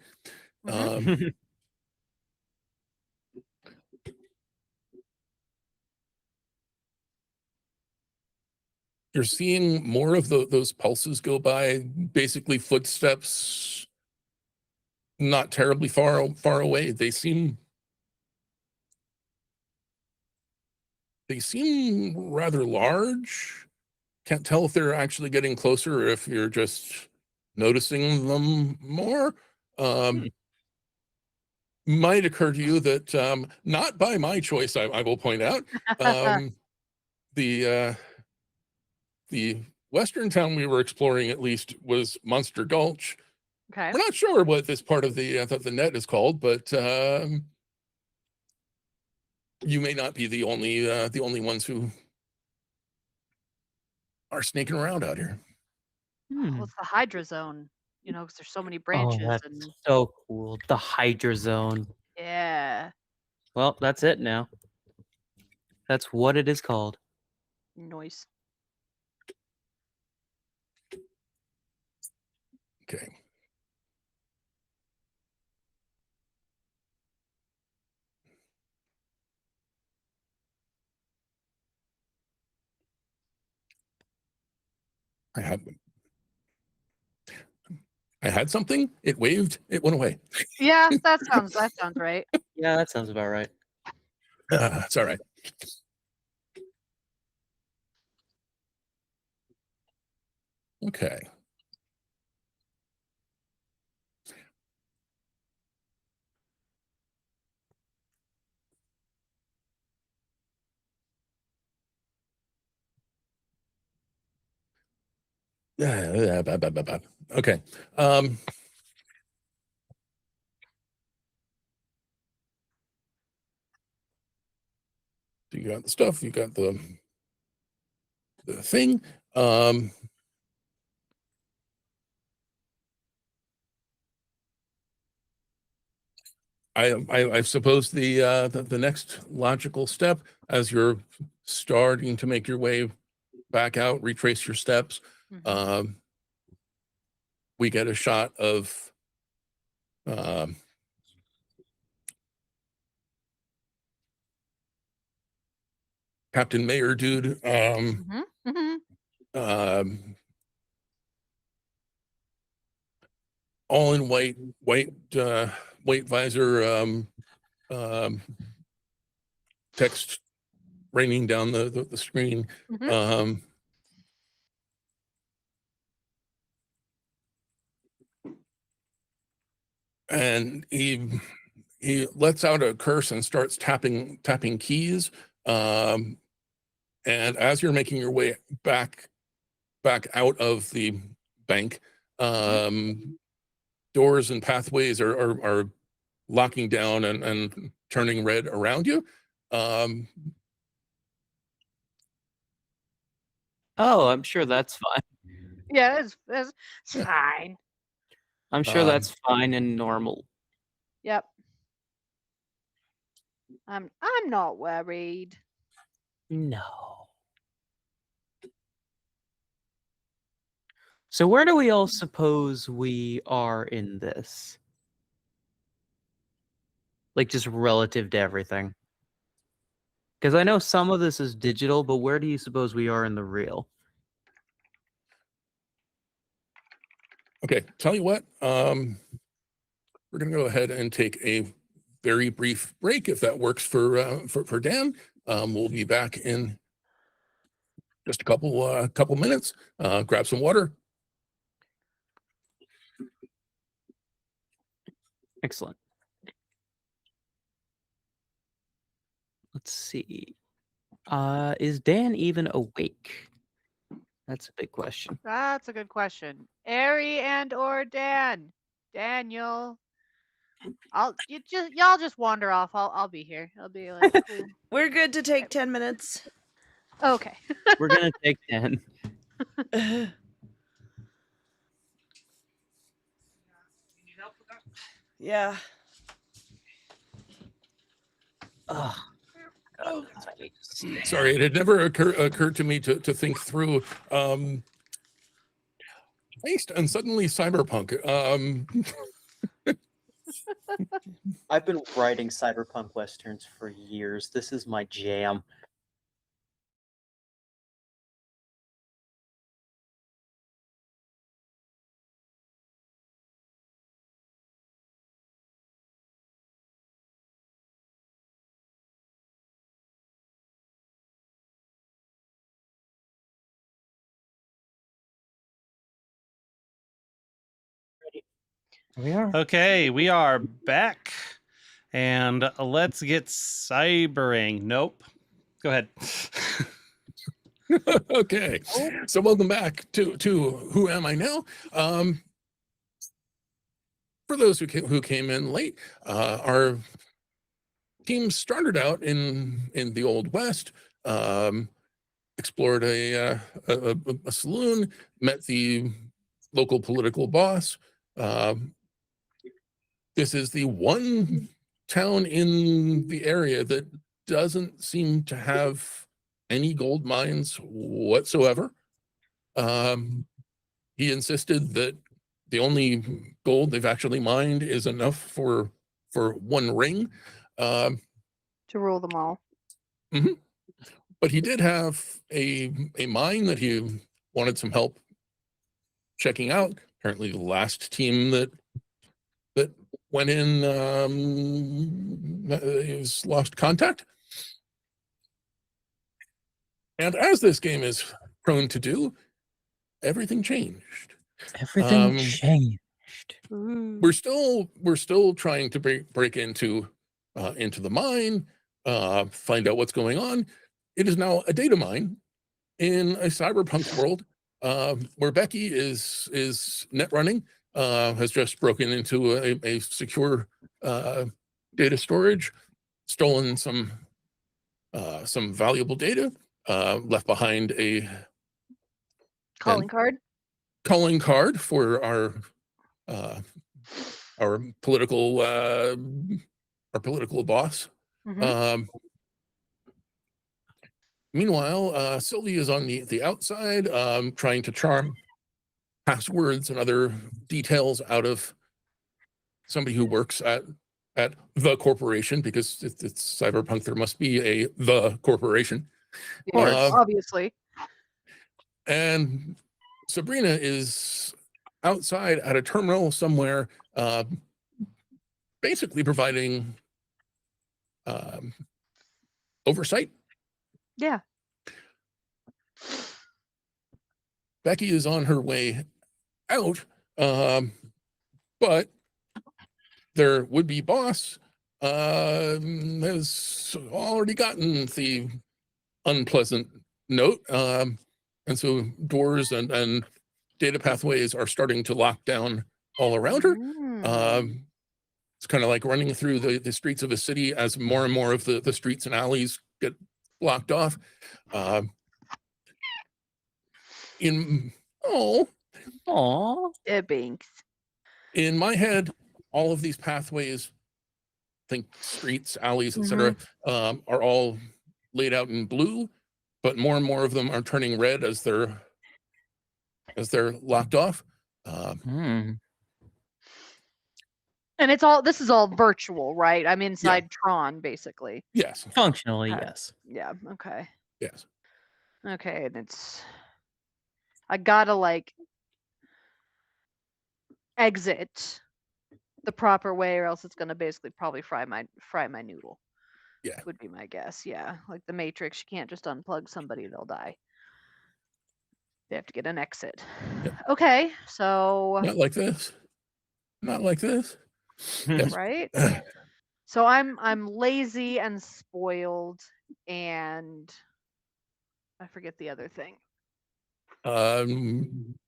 You're seeing more of those pulses go by, basically footsteps, not terribly far away. They seem rather large. Can't tell if they're actually getting closer or if you're just noticing them more. Might occur to you that not by my choice, I will point out, the western town we were exploring, at least, was Monster Gulch. Okay. We're not sure what this part of the net is called, but you may not be the only ones who are sneaking around out here. Well, it's the Hydra Zone, you know, because there's so many Oh, branches that's and so cool. The Hydra Zone. yeah, Well, that's it now. That's what it is called. noise. Okay. I had something. It waved. It went away. Yeah, that sounds right. Yeah, that sounds about right. It's all right. Okay. Okay. So you got the stuff, you got the thing. I suppose the next logical step, as you're starting to make your way back out, retrace your steps, we get a shot of Captain Mayor dude, all in white visor, text raining down the screen. And he lets out a curse and starts tapping keys. And as you're making your way back out of the bank, doors and pathways are locking down and turning red around you. Oh, I'm sure that's fine. Yeah, it's fine. I'm sure that's fine and normal. Yep. I'm not worried. No. So where do we all suppose we are in this? Like, just relative to everything. Because I know some of this is digital, but where do you suppose we are in the real? Okay, tell you what, we're gonna go ahead and take a very brief break if that works for Dan. We'll be back in just a couple minutes. Grab some water. Excellent. Let's see. Is Dan even awake? That's a big question. That's a good question. Ari and or Dan. Daniel. Y'all just wander off. I'll be here. I'll be like cool. We're good to take 10 minutes. Okay. We're gonna take 10. Yeah. Oh, God, I need to stand. Sorry, it had never occurred to me to think through based and suddenly cyberpunk. I've been writing cyberpunk westerns for years. This is my jam. We are. Okay, we are back, and let's get cybering. Nope. Go ahead. Okay, so welcome back to Who Am I Now? For those who came in late, our team started out in the Old West, explored a saloon, met the local political boss. This is the one town in the area that doesn't seem to have any gold mines whatsoever. He insisted that the only gold they've actually mined is enough for one ring. To rule them all. But he did have a mine that he wanted some help checking out. Apparently the last team that went in is lost contact. And as this game is prone to do, everything changed. Everything changed. We're still trying to break into the mine, find out what's going on. It is now a data mine in a cyberpunk world, where Becky is net running, has just broken into a secure data storage, stolen some valuable data, left behind a Calling card. calling card for our political boss. Mhm. Meanwhile, Sylvie is on the outside, trying to charm passwords and other details out of somebody who works at the corporation, because if it's cyberpunk, there must be the corporation. Yeah, obviously. And Sabrina is outside at a terminal somewhere, basically providing oversight. Yeah. Becky is on her way out, but their would-be boss has already gotten the unpleasant note, and so doors and data pathways are starting to lock down all around her. It's kind of like running through the streets of a city as more and more of the streets and alleys get blocked off. Binks. In my head, all of these pathways, think streets, alleys, etc., are all laid out in blue, but more and more of them are turning red as they're locked off. And this is all virtual, right? I'm inside Tron, basically. Yes. Functionally, yes. Yeah. Okay. Yes. Okay, and I gotta like exit the proper way, or else it's gonna basically probably fry my noodle. Yeah. Would be my guess. Yeah, like the Matrix, you can't just unplug somebody; they'll die. They have to get an exit. Yep. Okay, so Not like this. Not like this. Yes. Right. So I'm lazy and spoiled, and I forget the other thing.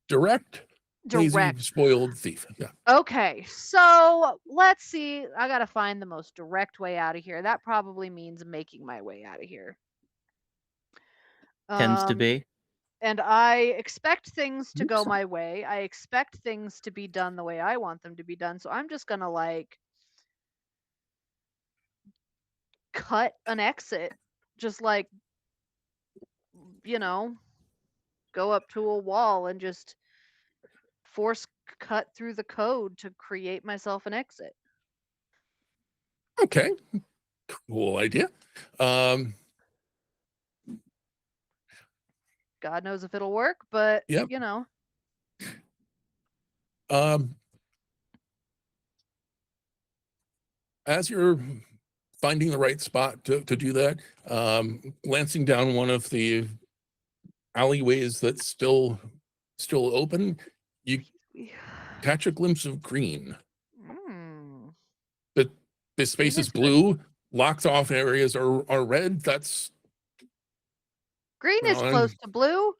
Direct, lazy, spoiled thief. Yeah. Okay, so let's see. I gotta find the most direct way out of here. That probably means making my way out of here. Tends to be. And I expect things to go my way. I expect things to be done the way I want them to be done. So I'm just gonna like cut an exit, just like, you know, go up to a wall and just force cut through the code to create myself an exit. Okay, cool idea. God knows if it'll work, but Yep. you know. As you're finding the right spot to do that, glancing down one of the alleyways that's still open, you catch a glimpse of green. Mm. But this space Green is is good. blue. Locked off areas are red. That's Green is well, close to blue.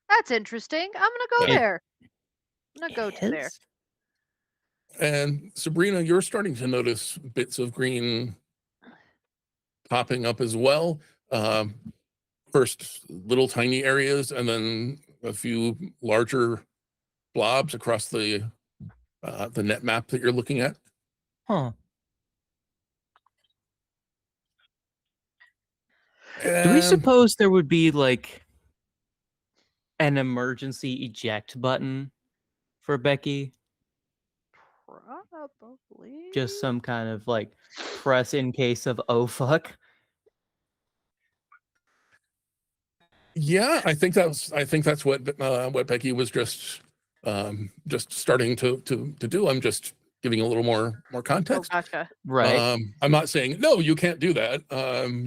That's interesting. I'm gonna go Yeah. there. I'm gonna go to there. Is? and Sabrina, you're starting to notice bits of green popping up as well. First little tiny areas, and then a few larger blobs across the net map that you're looking at. Huh. Do we And suppose there would be like an emergency eject button for Becky? Probably. Just some kind of like press in case of oh fuck. yeah, I think that's what Becky was just starting to do. I'm just giving a little more Oh, context. gotcha. Right. I'm not saying no, you can't do that.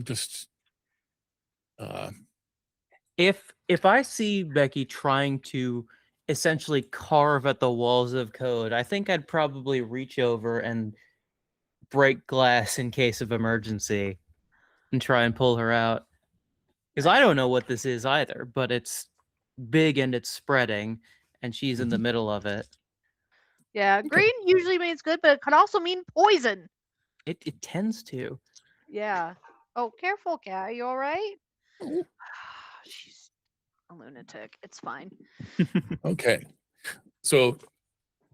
Just If I see Becky trying to essentially carve at the walls of code, I think I'd probably reach over and break glass in case of emergency and try and pull her out. Because I don't know what this is either, but it's big and it's spreading, and she's in the middle of it. Yeah, green usually means good, but it could also mean poison. It tends to. Yeah. Oh, careful, cat. You all right? Oh. She's a lunatic. It's fine. okay. So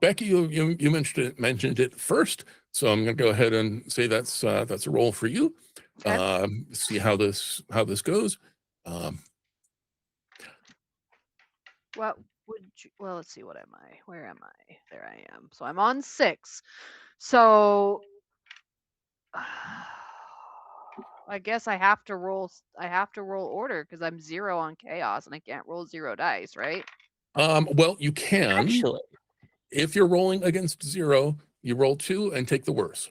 Becky, you mentioned it first, so I'm going to go ahead and say that's a roll for you. Okay. See how this goes. What would you? Well, let's see. What am I? Where am I? There I am. So I'm on 6. So I guess I have to roll. I have to roll order because I'm 0 on chaos and I can't roll 0 dice, right? Well, you can. Actually, If you're rolling against 0, you roll 2 and take the worst.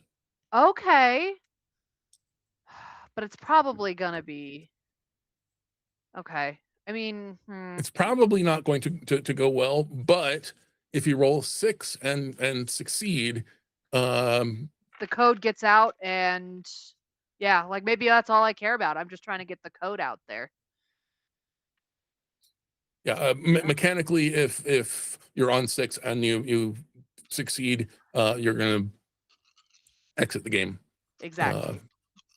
Okay. But it's probably gonna be okay. I mean, It's probably not going to go well, but if you roll 6 and succeed, the code gets out, and yeah, like maybe that's all I care about. I'm just trying to get the code out there. yeah, mechanically, if you're on 6 and you succeed, you're going to exit the game. Exactly.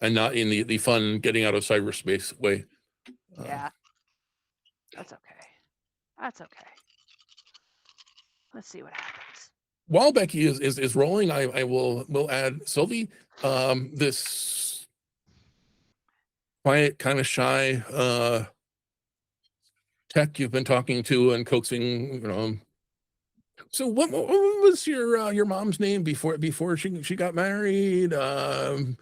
And not in the fun getting out of cyberspace way. Yeah. That's okay. That's okay. Let's see what happens. While Becky is rolling, I will add Sylvie. This quiet, kind of shy tech you've been talking to and coaxing, So what was your mom's name before she got married? Your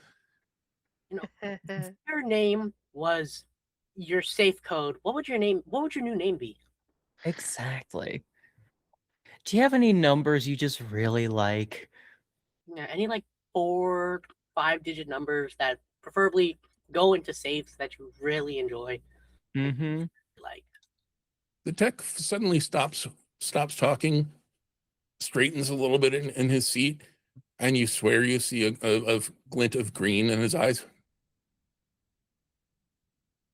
name was your safe code. What would your new name be? exactly. Do you have any numbers you just really like? Yeah, any like 4, 5-digit numbers that preferably go into safes that you really enjoy. Mm-hmm. Like The tech suddenly stops talking, straightens a little bit in his seat, and you swear you see a glint of green in his eyes.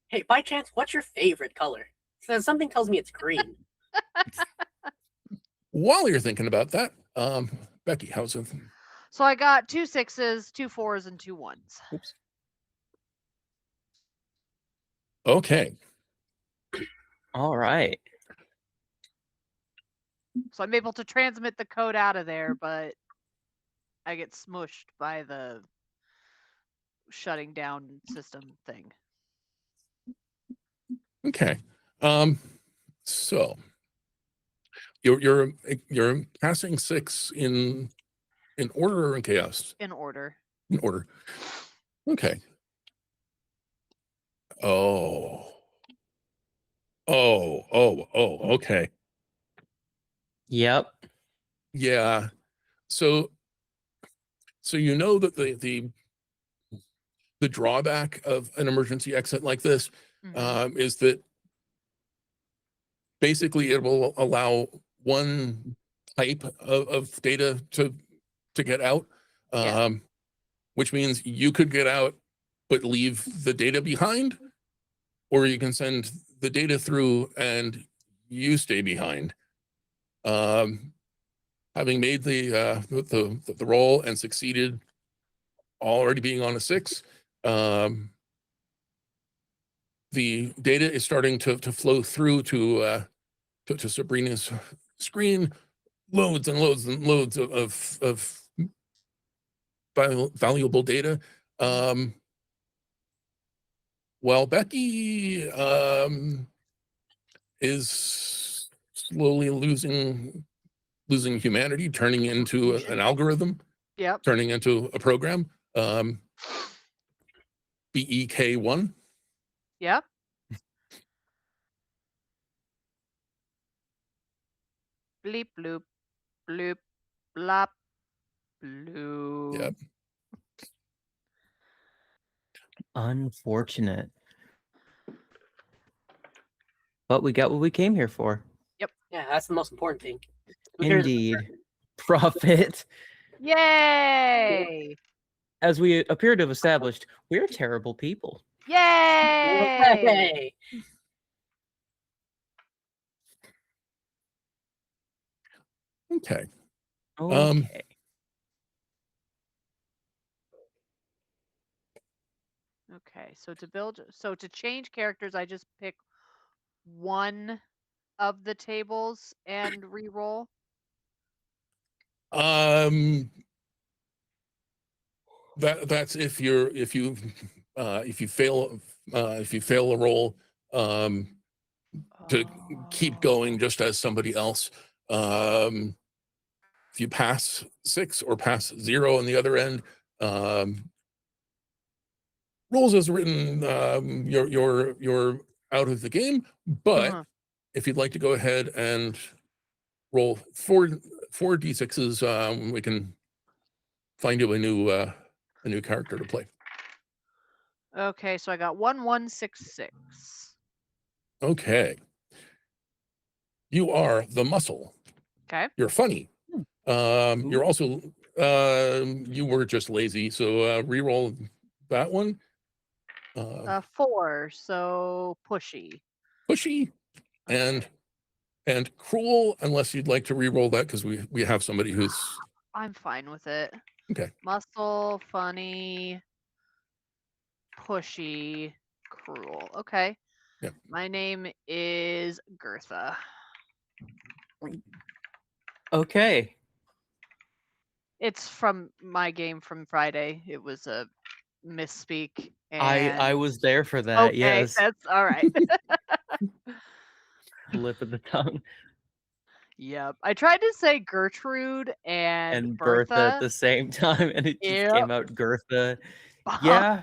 hey, by chance, what's your favorite color? So something tells me it's green. While you're thinking about that, Becky, how's it? So I got 2 6s, 2 4s, and 2 1s. Oops. Okay. All right. So I'm able to transmit the code out of there, but I get smushed by the shutting down system thing. Okay. So you're passing 6 in order or in chaos? In order. In order. Okay. Oh. Okay. Yep. Yeah. So you know that the drawback of an emergency exit like this is that basically it will allow one type of data to get out, which means you could get out but leave the data behind, or you can send the data through and you stay behind. Having made the roll and succeeded, already being on a 6, the data is starting to flow through to Sabrina's screen, loads and loads and loads of valuable data. While Becky is slowly losing humanity, turning into an algorithm, turning into a program. BEK1. Yep. Bleep bloop bloop blop bloop. Yep. Unfortunate. But we got what we came here for. Yeah, that's the most important thing. Who cares about Indeed. Profit. Yay! As we appear to have established, we're terrible people. Yay! Hey! Okay. Okay. Okay, so to change characters, I just pick one of the tables and re-roll. That's if you fail a roll, to keep going just as somebody else. If you pass 6 or pass 0 on the other end, rolls as written, you're out of the game. But if you'd like to go ahead and roll 4 d6s, we can find you a new character to play. Okay, so I got 1166. Okay. You are the muscle. Okay. You're funny. You're also you were just lazy, so re-roll that one. 4, so pushy. Pushy and cruel, unless you'd like to re-roll that, because we have somebody who's I'm fine with it. okay. Muscle, funny, pushy, cruel. Okay. Yeah. My name is Gertha. Okay. It's from my game from Friday. It was a misspeak. I was there for that. Okay, Yes. that's all right. Slip of the tongue. Yep. I tried to say Gertrude and Bertha at the same time, and it just came Yep. out Gertha. Yeah.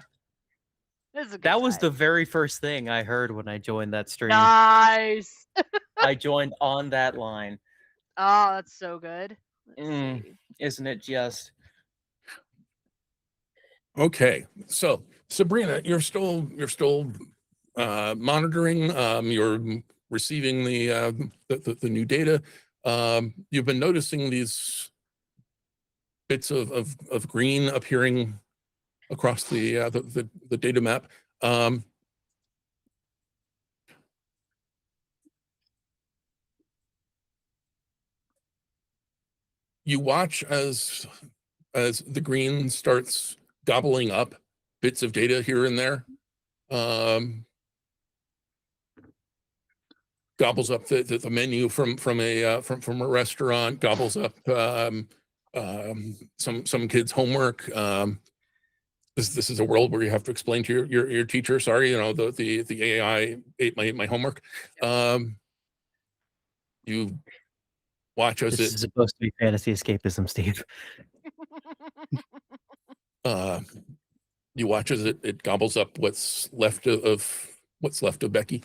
This is a good That was time. the very first thing I heard when I joined that stream. Nice. I joined on that line. Oh, that's so good. Let's see. Isn't it just? Okay, so Sabrina, you're still monitoring. You're receiving the new data. You've been noticing these bits of green appearing across the data map. You watch as the green starts gobbling up bits of data here and there. Gobbles up the menu from a restaurant, gobbles up some kids' homework, this is a world where you have to explain to your teacher, sorry, the AI ate my homework. You watch as This is it supposed to be fantasy escapism, Steve. you watch as it gobbles up what's left of Becky.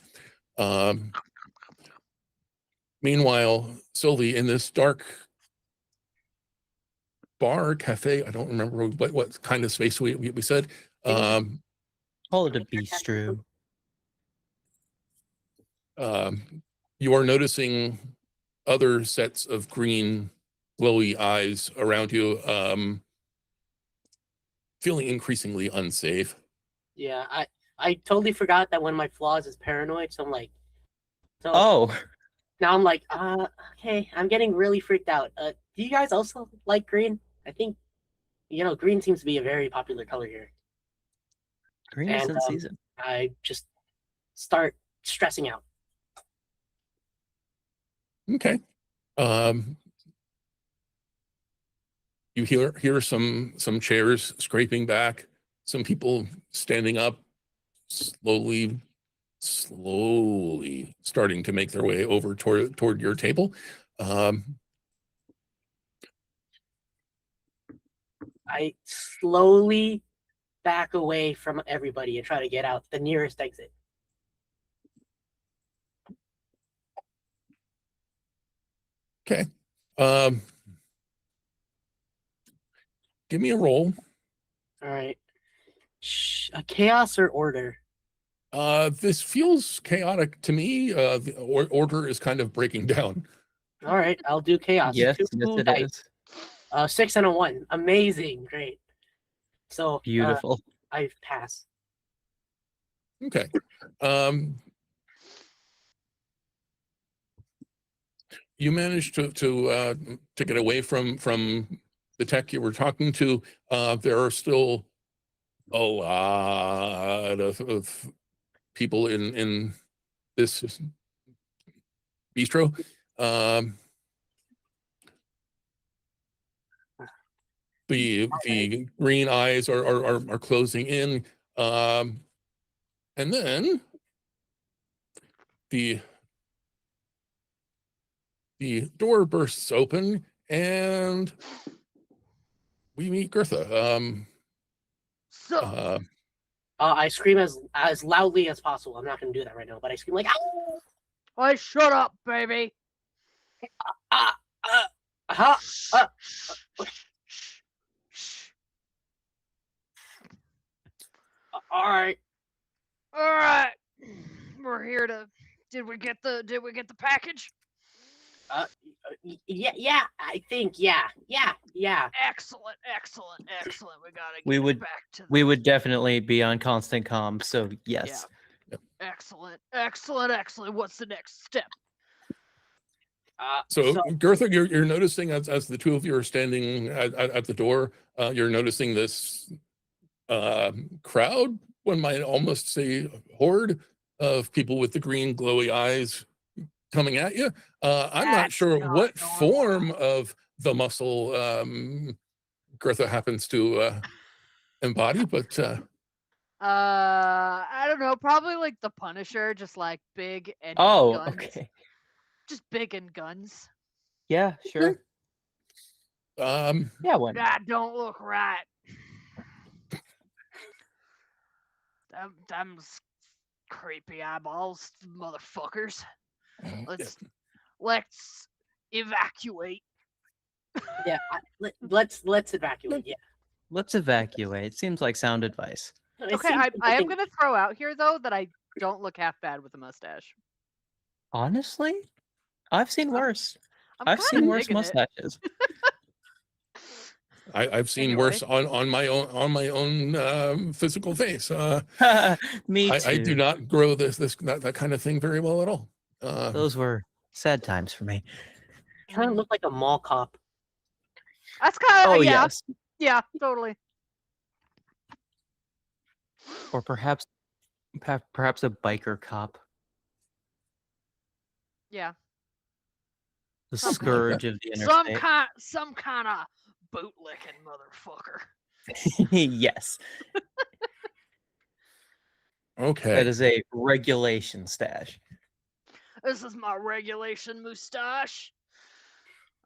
Meanwhile, Sylvie, in this dark bar, cafe, I don't remember what kind of space we said. Call it a bistro. You are noticing other sets of green, glowy eyes around you, feeling increasingly unsafe. Yeah, I totally forgot that one of my flaws is paranoid. So I'm like, Oh, now I'm like, okay, I'm getting really freaked out. Do you guys also like green? I think, green seems to be a very popular color here. green is And in season. I just start stressing out. Okay. You hear some chairs scraping back, some people standing up, slowly starting to make their way over toward your table. I slowly back away from everybody and try to get out the nearest exit. Okay. Give me a roll. All right. A chaos or order? This feels chaotic to me. The order is kind of breaking down. All right, I'll do chaos. Yes, Two yes, it dice. is. 6 and a 1. Amazing. Great. So Beautiful. I pass. Okay. You managed to get away from the tech you were talking to. There are still a lot of people in this bistro. The green eyes are closing in, and then the door bursts open, and we meet Gertha. I scream as loudly as possible. I'm not going to do that right now, but I scream like, "Ow!" Why, shut up, baby. All right. All right. We're here to. Did we get the package? Yeah, I think, yeah. Excellent. We would back to we would definitely be on constant comm. So yes. Excellent. What's the next step? So Gertha, you're noticing as the two of you are standing at the door, you're noticing this crowd, one might almost say horde of people with the green glowy eyes coming at you. I'm not sure what form of the muscle Gertha happens to embody, but I don't know. Probably like the Punisher, just like big and Oh, guns. okay. Just big and guns. Yeah, sure. Yeah, one. That don't look right. Them creepy eyeballs, motherfuckers. Let's evacuate. Yeah, let's evacuate. Yeah. Let's evacuate. Seems like sound advice. Okay, I am gonna throw out here though that I don't look half bad with a mustache. Honestly, I've seen worse. I've kinda seen worse digging it. mustaches. I've seen Anyway. worse on my own physical face. Me too. I do not grow that kind of thing very well at all. Those were sad times for me. Kind of look like a mall cop. That's kind of Oh yeah. yes. Yeah, totally. Or perhaps a biker cop. Yeah. The Something scourge of the interstate. Some kind of bootlicking motherfucker. Yes, Okay. that is a regulation stash. This is my regulation mustache.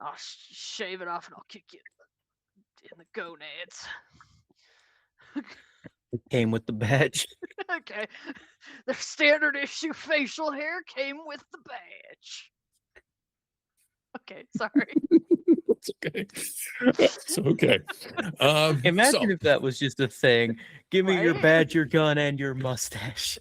I'll shave it off and I'll kick you in the gonads. It came with the badge. Okay. The standard issue facial hair came with the badge. Okay, sorry. It's okay. It's okay. Imagine So, if that was just a thing. Give me your Right? badge, your gun, and your mustache.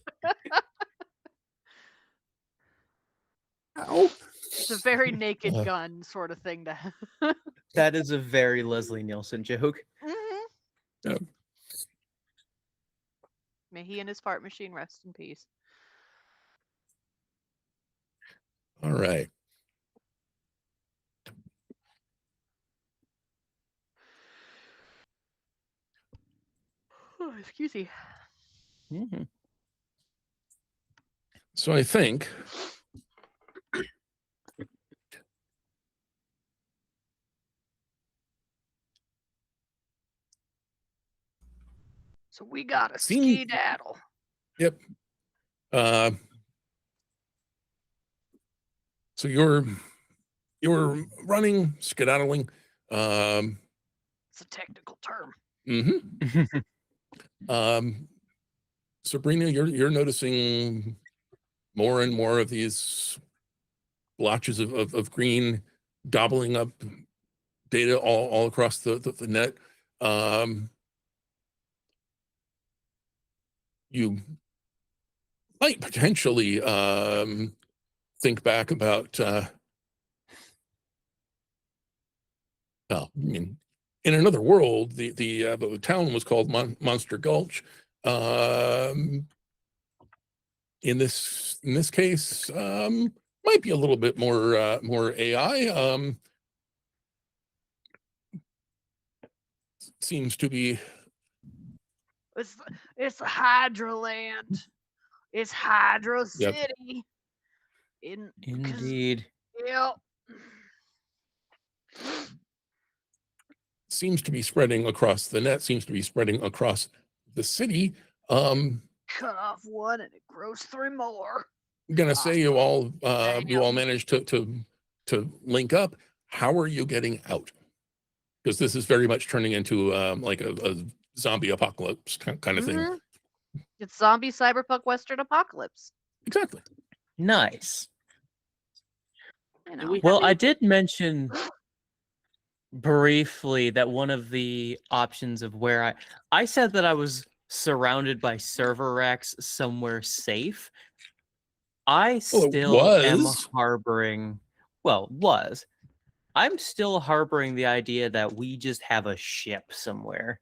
ow. It's a very naked Uh, gun sort of thing to have. That is a very Leslie Nielsen joke. Mm-hmm. Yep. May he and his fart machine rest in peace. all right. Oh, excuse me. Mhm. So I think So we got a Seem- skedaddle. Yep. So you're running, skedaddling. It's a technical term. Sabrina, you're noticing more and more of these blotches of green gobbling up data all across the net. You might potentially think back about well, I mean, in another world, the town was called Monster Gulch. In this case, might be a little bit more AI. Seems to be It's Hydroland. It's Hydro Yep. City. Indeed. Yep. seems to be spreading across the net. Seems to be spreading across the city. Cut off one and it grows three more. I'm gonna say you all Damn. managed to link up. How are you getting out? Because this is very much turning into like a zombie apocalypse kind of thing. Mhm. It's zombie cyberpunk western apocalypse. Exactly. Nice. I Do know. we Well, have I any- did mention briefly that one of the options of where I said that I was surrounded by server racks somewhere safe. I Well, it still am was. harboring, I'm still harboring the idea that we just have a ship somewhere.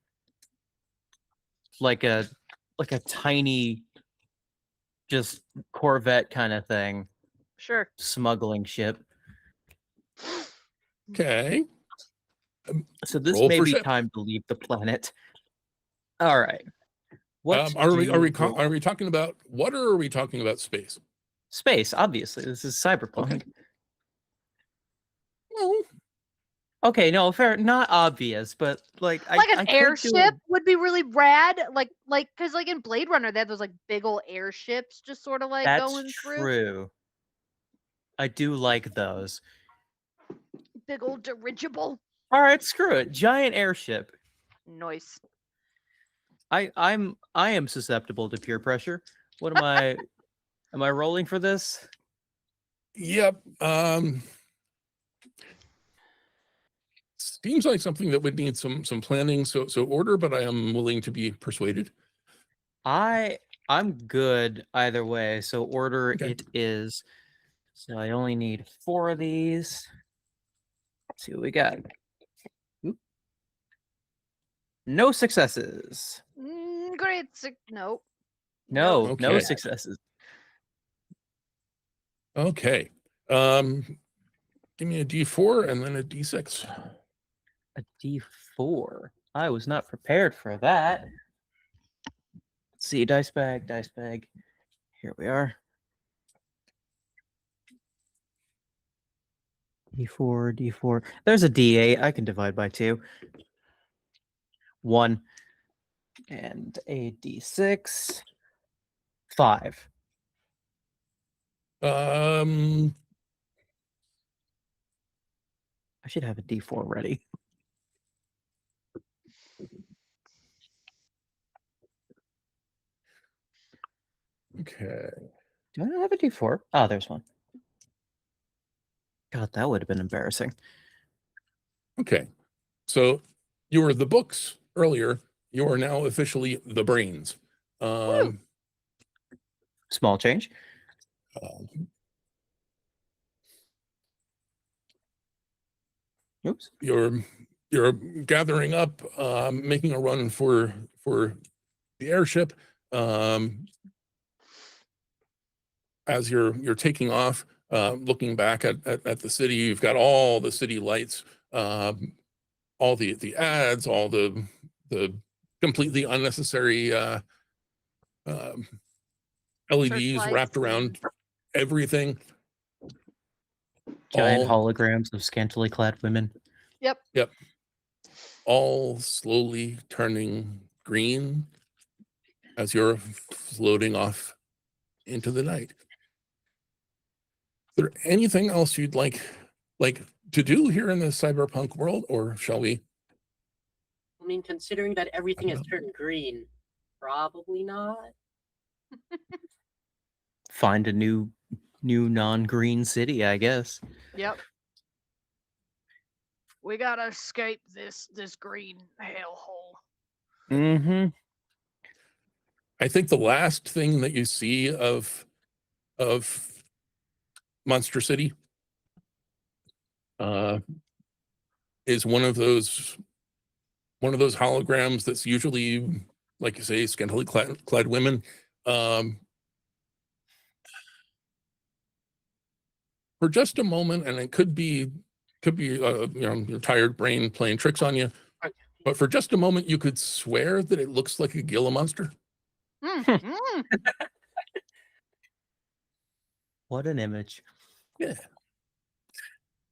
Like a tiny just Corvette kind of thing, Sure. smuggling ship. Okay. So this Roll may for be ship. time to leave the planet. All right. What Are we do- are we talking about water or are we talking about space? space? Obviously, this is cyberpunk. Okay. Well, Okay, no, fair, not obvious, but like Like I an could do airship it- would be really rad. Like because like in Blade Runner, they have those like big old airships just sort of like That's going through. true. I do like those. Big old dirigible. All right, screw it. Giant airship. Nice. I am susceptible to peer pressure. What am I? Am I rolling for this? yep. Seems like something that would need some planning. So order, but I am willing to be persuaded. I'm good either way. So order Okay. it is. So I only need 4 of these. Let's see what we got. Oop. No successes. Great. Nope. No Okay. successes. Okay. Give me a D4 and then a D6. A D4. I was not prepared for that. Let's see, dice bag. Here we are. D4. There's a D8. I can divide by 2. 1 and a d6. 5. Um, I should have a d4 ready. okay. Do I not have a d4? Oh, there's one. God, that would have been embarrassing. Okay. So you were the books earlier. You are now officially the brains. Small change. Oops. You're gathering up, making a run for the airship. As you're taking off, looking back at the city, you've got all the city lights, all the ads, all the completely unnecessary LEDs wrapped around everything. Giant all holograms of scantily clad women. Yep. All slowly turning green as you're floating off into the night. Is there anything else you'd like to do here in the cyberpunk world, or shall we? I mean, considering that everything has turned green, probably not. Find a new non-green city, I guess. Yep. We gotta escape this green hellhole. Mm-hmm. I think the last thing that you see of Monster City is one of those holograms that's usually, like you say, scantily clad women. For just a moment, and it could be your tired brain playing tricks on you, but for just a moment, you could swear that it looks like a Gila monster. What an image. Yeah.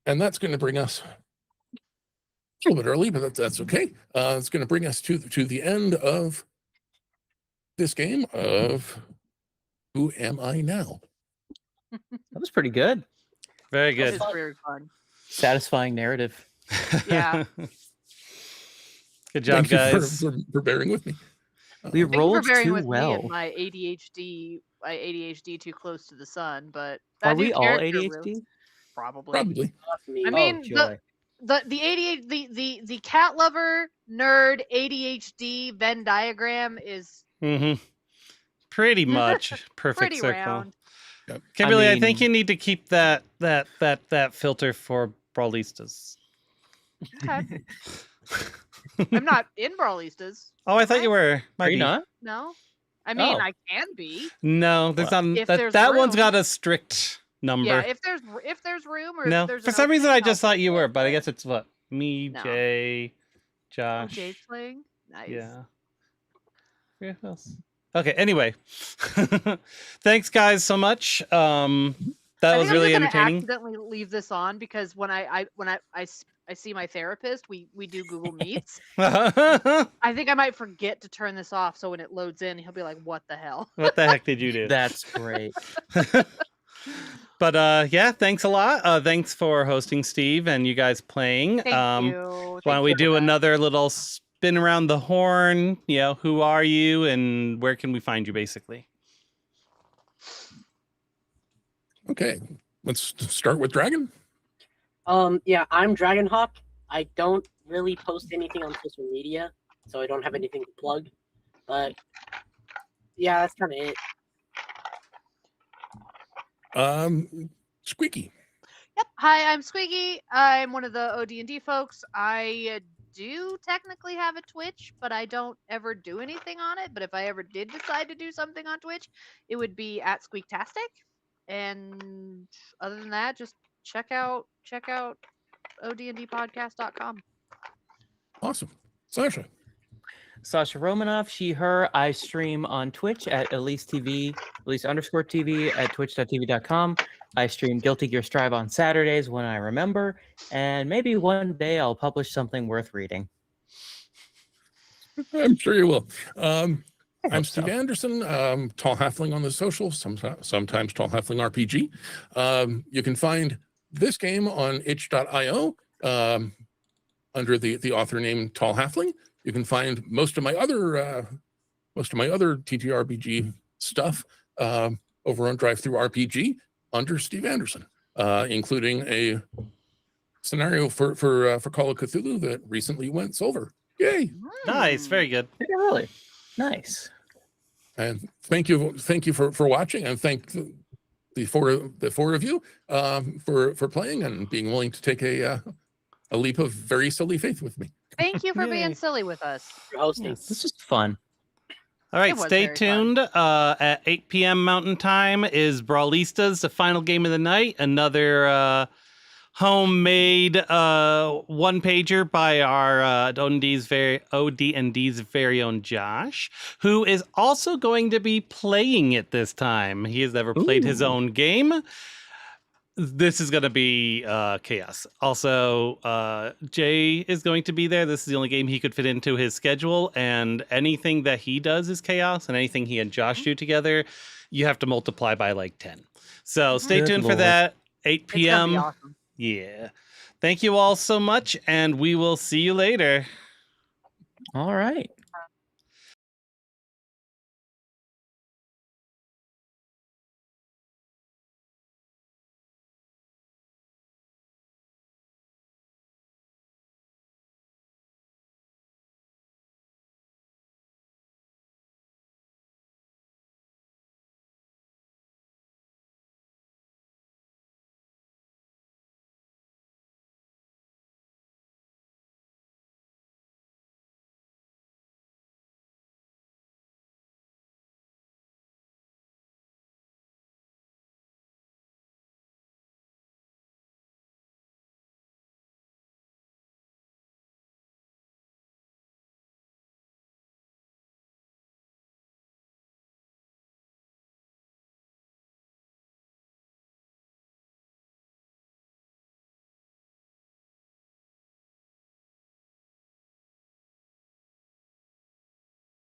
And that's going to bring us a little bit early, but that's okay. It's going to bring us to the end of this game of Who Am I Now? That was pretty good. Very good. It's very fun. Satisfying narrative. Yeah. Good job, Thank you guys. for bearing with me. We Thank you for rolled bearing too with me well. and my ADHD too close to the sun, but Are that new we all character ADHD? really- probably. Probably. I mean, joy. the ADHD, the cat lover nerd ADHD Venn diagram is Pretty much perfect pretty circle. round. Kimberly, I think mean- you need to keep that filter for brawlistas. Okay. I'm not in Brawlistas. Oh, I thought you were. Are you Might be. not? No. I mean, Oh. I can be. No, there's not. If That there's one's room. got a strict number. Yeah, if there's room or No, if there's for an some reason I opening, just I'll thought you take were, it, but I guess it's what me, No. Jay, Oh, Josh. Jay's playing. Nice. Yeah. Yeah, who else? Okay. Anyway, thanks guys so much. That I was think really I'm just gonna entertaining. accidentally leave this on because when I see my therapist, we do Google Meets. What I think I might forget to turn this off, so when it loads in, he'll be like, "What the hell?" the heck did you do? That's great. But yeah, thanks a lot. Thanks for hosting, Steve, and you guys playing. Thank you. Why don't we do another little spin around the horn? You know, who are you and where can we find you, basically? Okay, let's start with Dragon. Yeah, I'm Dragonhawk. I don't really post anything on social media, so I don't have anything to plug. But yeah, that's kind of it. Squeaky. Yep. Hi, I'm Squeaky. I'm one of the OD&D folks. I do technically have a Twitch, but I don't ever do anything on it. But if I ever did decide to do something on Twitch, it would be at Squeaktastic. And other than that, just check out odndpodcast.com. Awesome. Sasha. Sasha Romanoff, she, her. I stream on Twitch at Elise_TV at twitch.tv.com. I stream Guilty Gear Strive on Saturdays when I remember, and maybe one day I'll publish something worth reading. I'm sure you will. I I'm hope Steve so. Anderson, Tall Halfling on the socials, sometimes Tall Halfling RPG. You can find this game on itch.io under the author name Tall Halfling. You can find most of my other TTRPG stuff over on Drive Through RPG under Steve Anderson, including a scenario for Call of Cthulhu that recently went silver. Yay! Nice, very good. Yeah, really nice. And thank you for watching, and thank the four of you for playing and being willing to take a leap of very silly faith with me. Thank you for Yay. being silly with us. For hosting. Yes, this is fun. All right, It was stay very fun. tuned. At 8 p.m. Mountain Time is Brawlistas, the final game of the night. Another homemade one-pager by our OD&D's very own Josh, who is also going to be playing it this time. He has never played his Ooh. own game. This is going to be chaos. Also, Jay is going to be there. This is the only game he could fit into his schedule, and anything that he does is chaos, and anything he and Josh do together, you have to multiply by like 10. So stay Good tuned for Lord. that, 8 It's gonna be p.m. awesome. Yeah. Thank you all so much, and we will see you later. All right.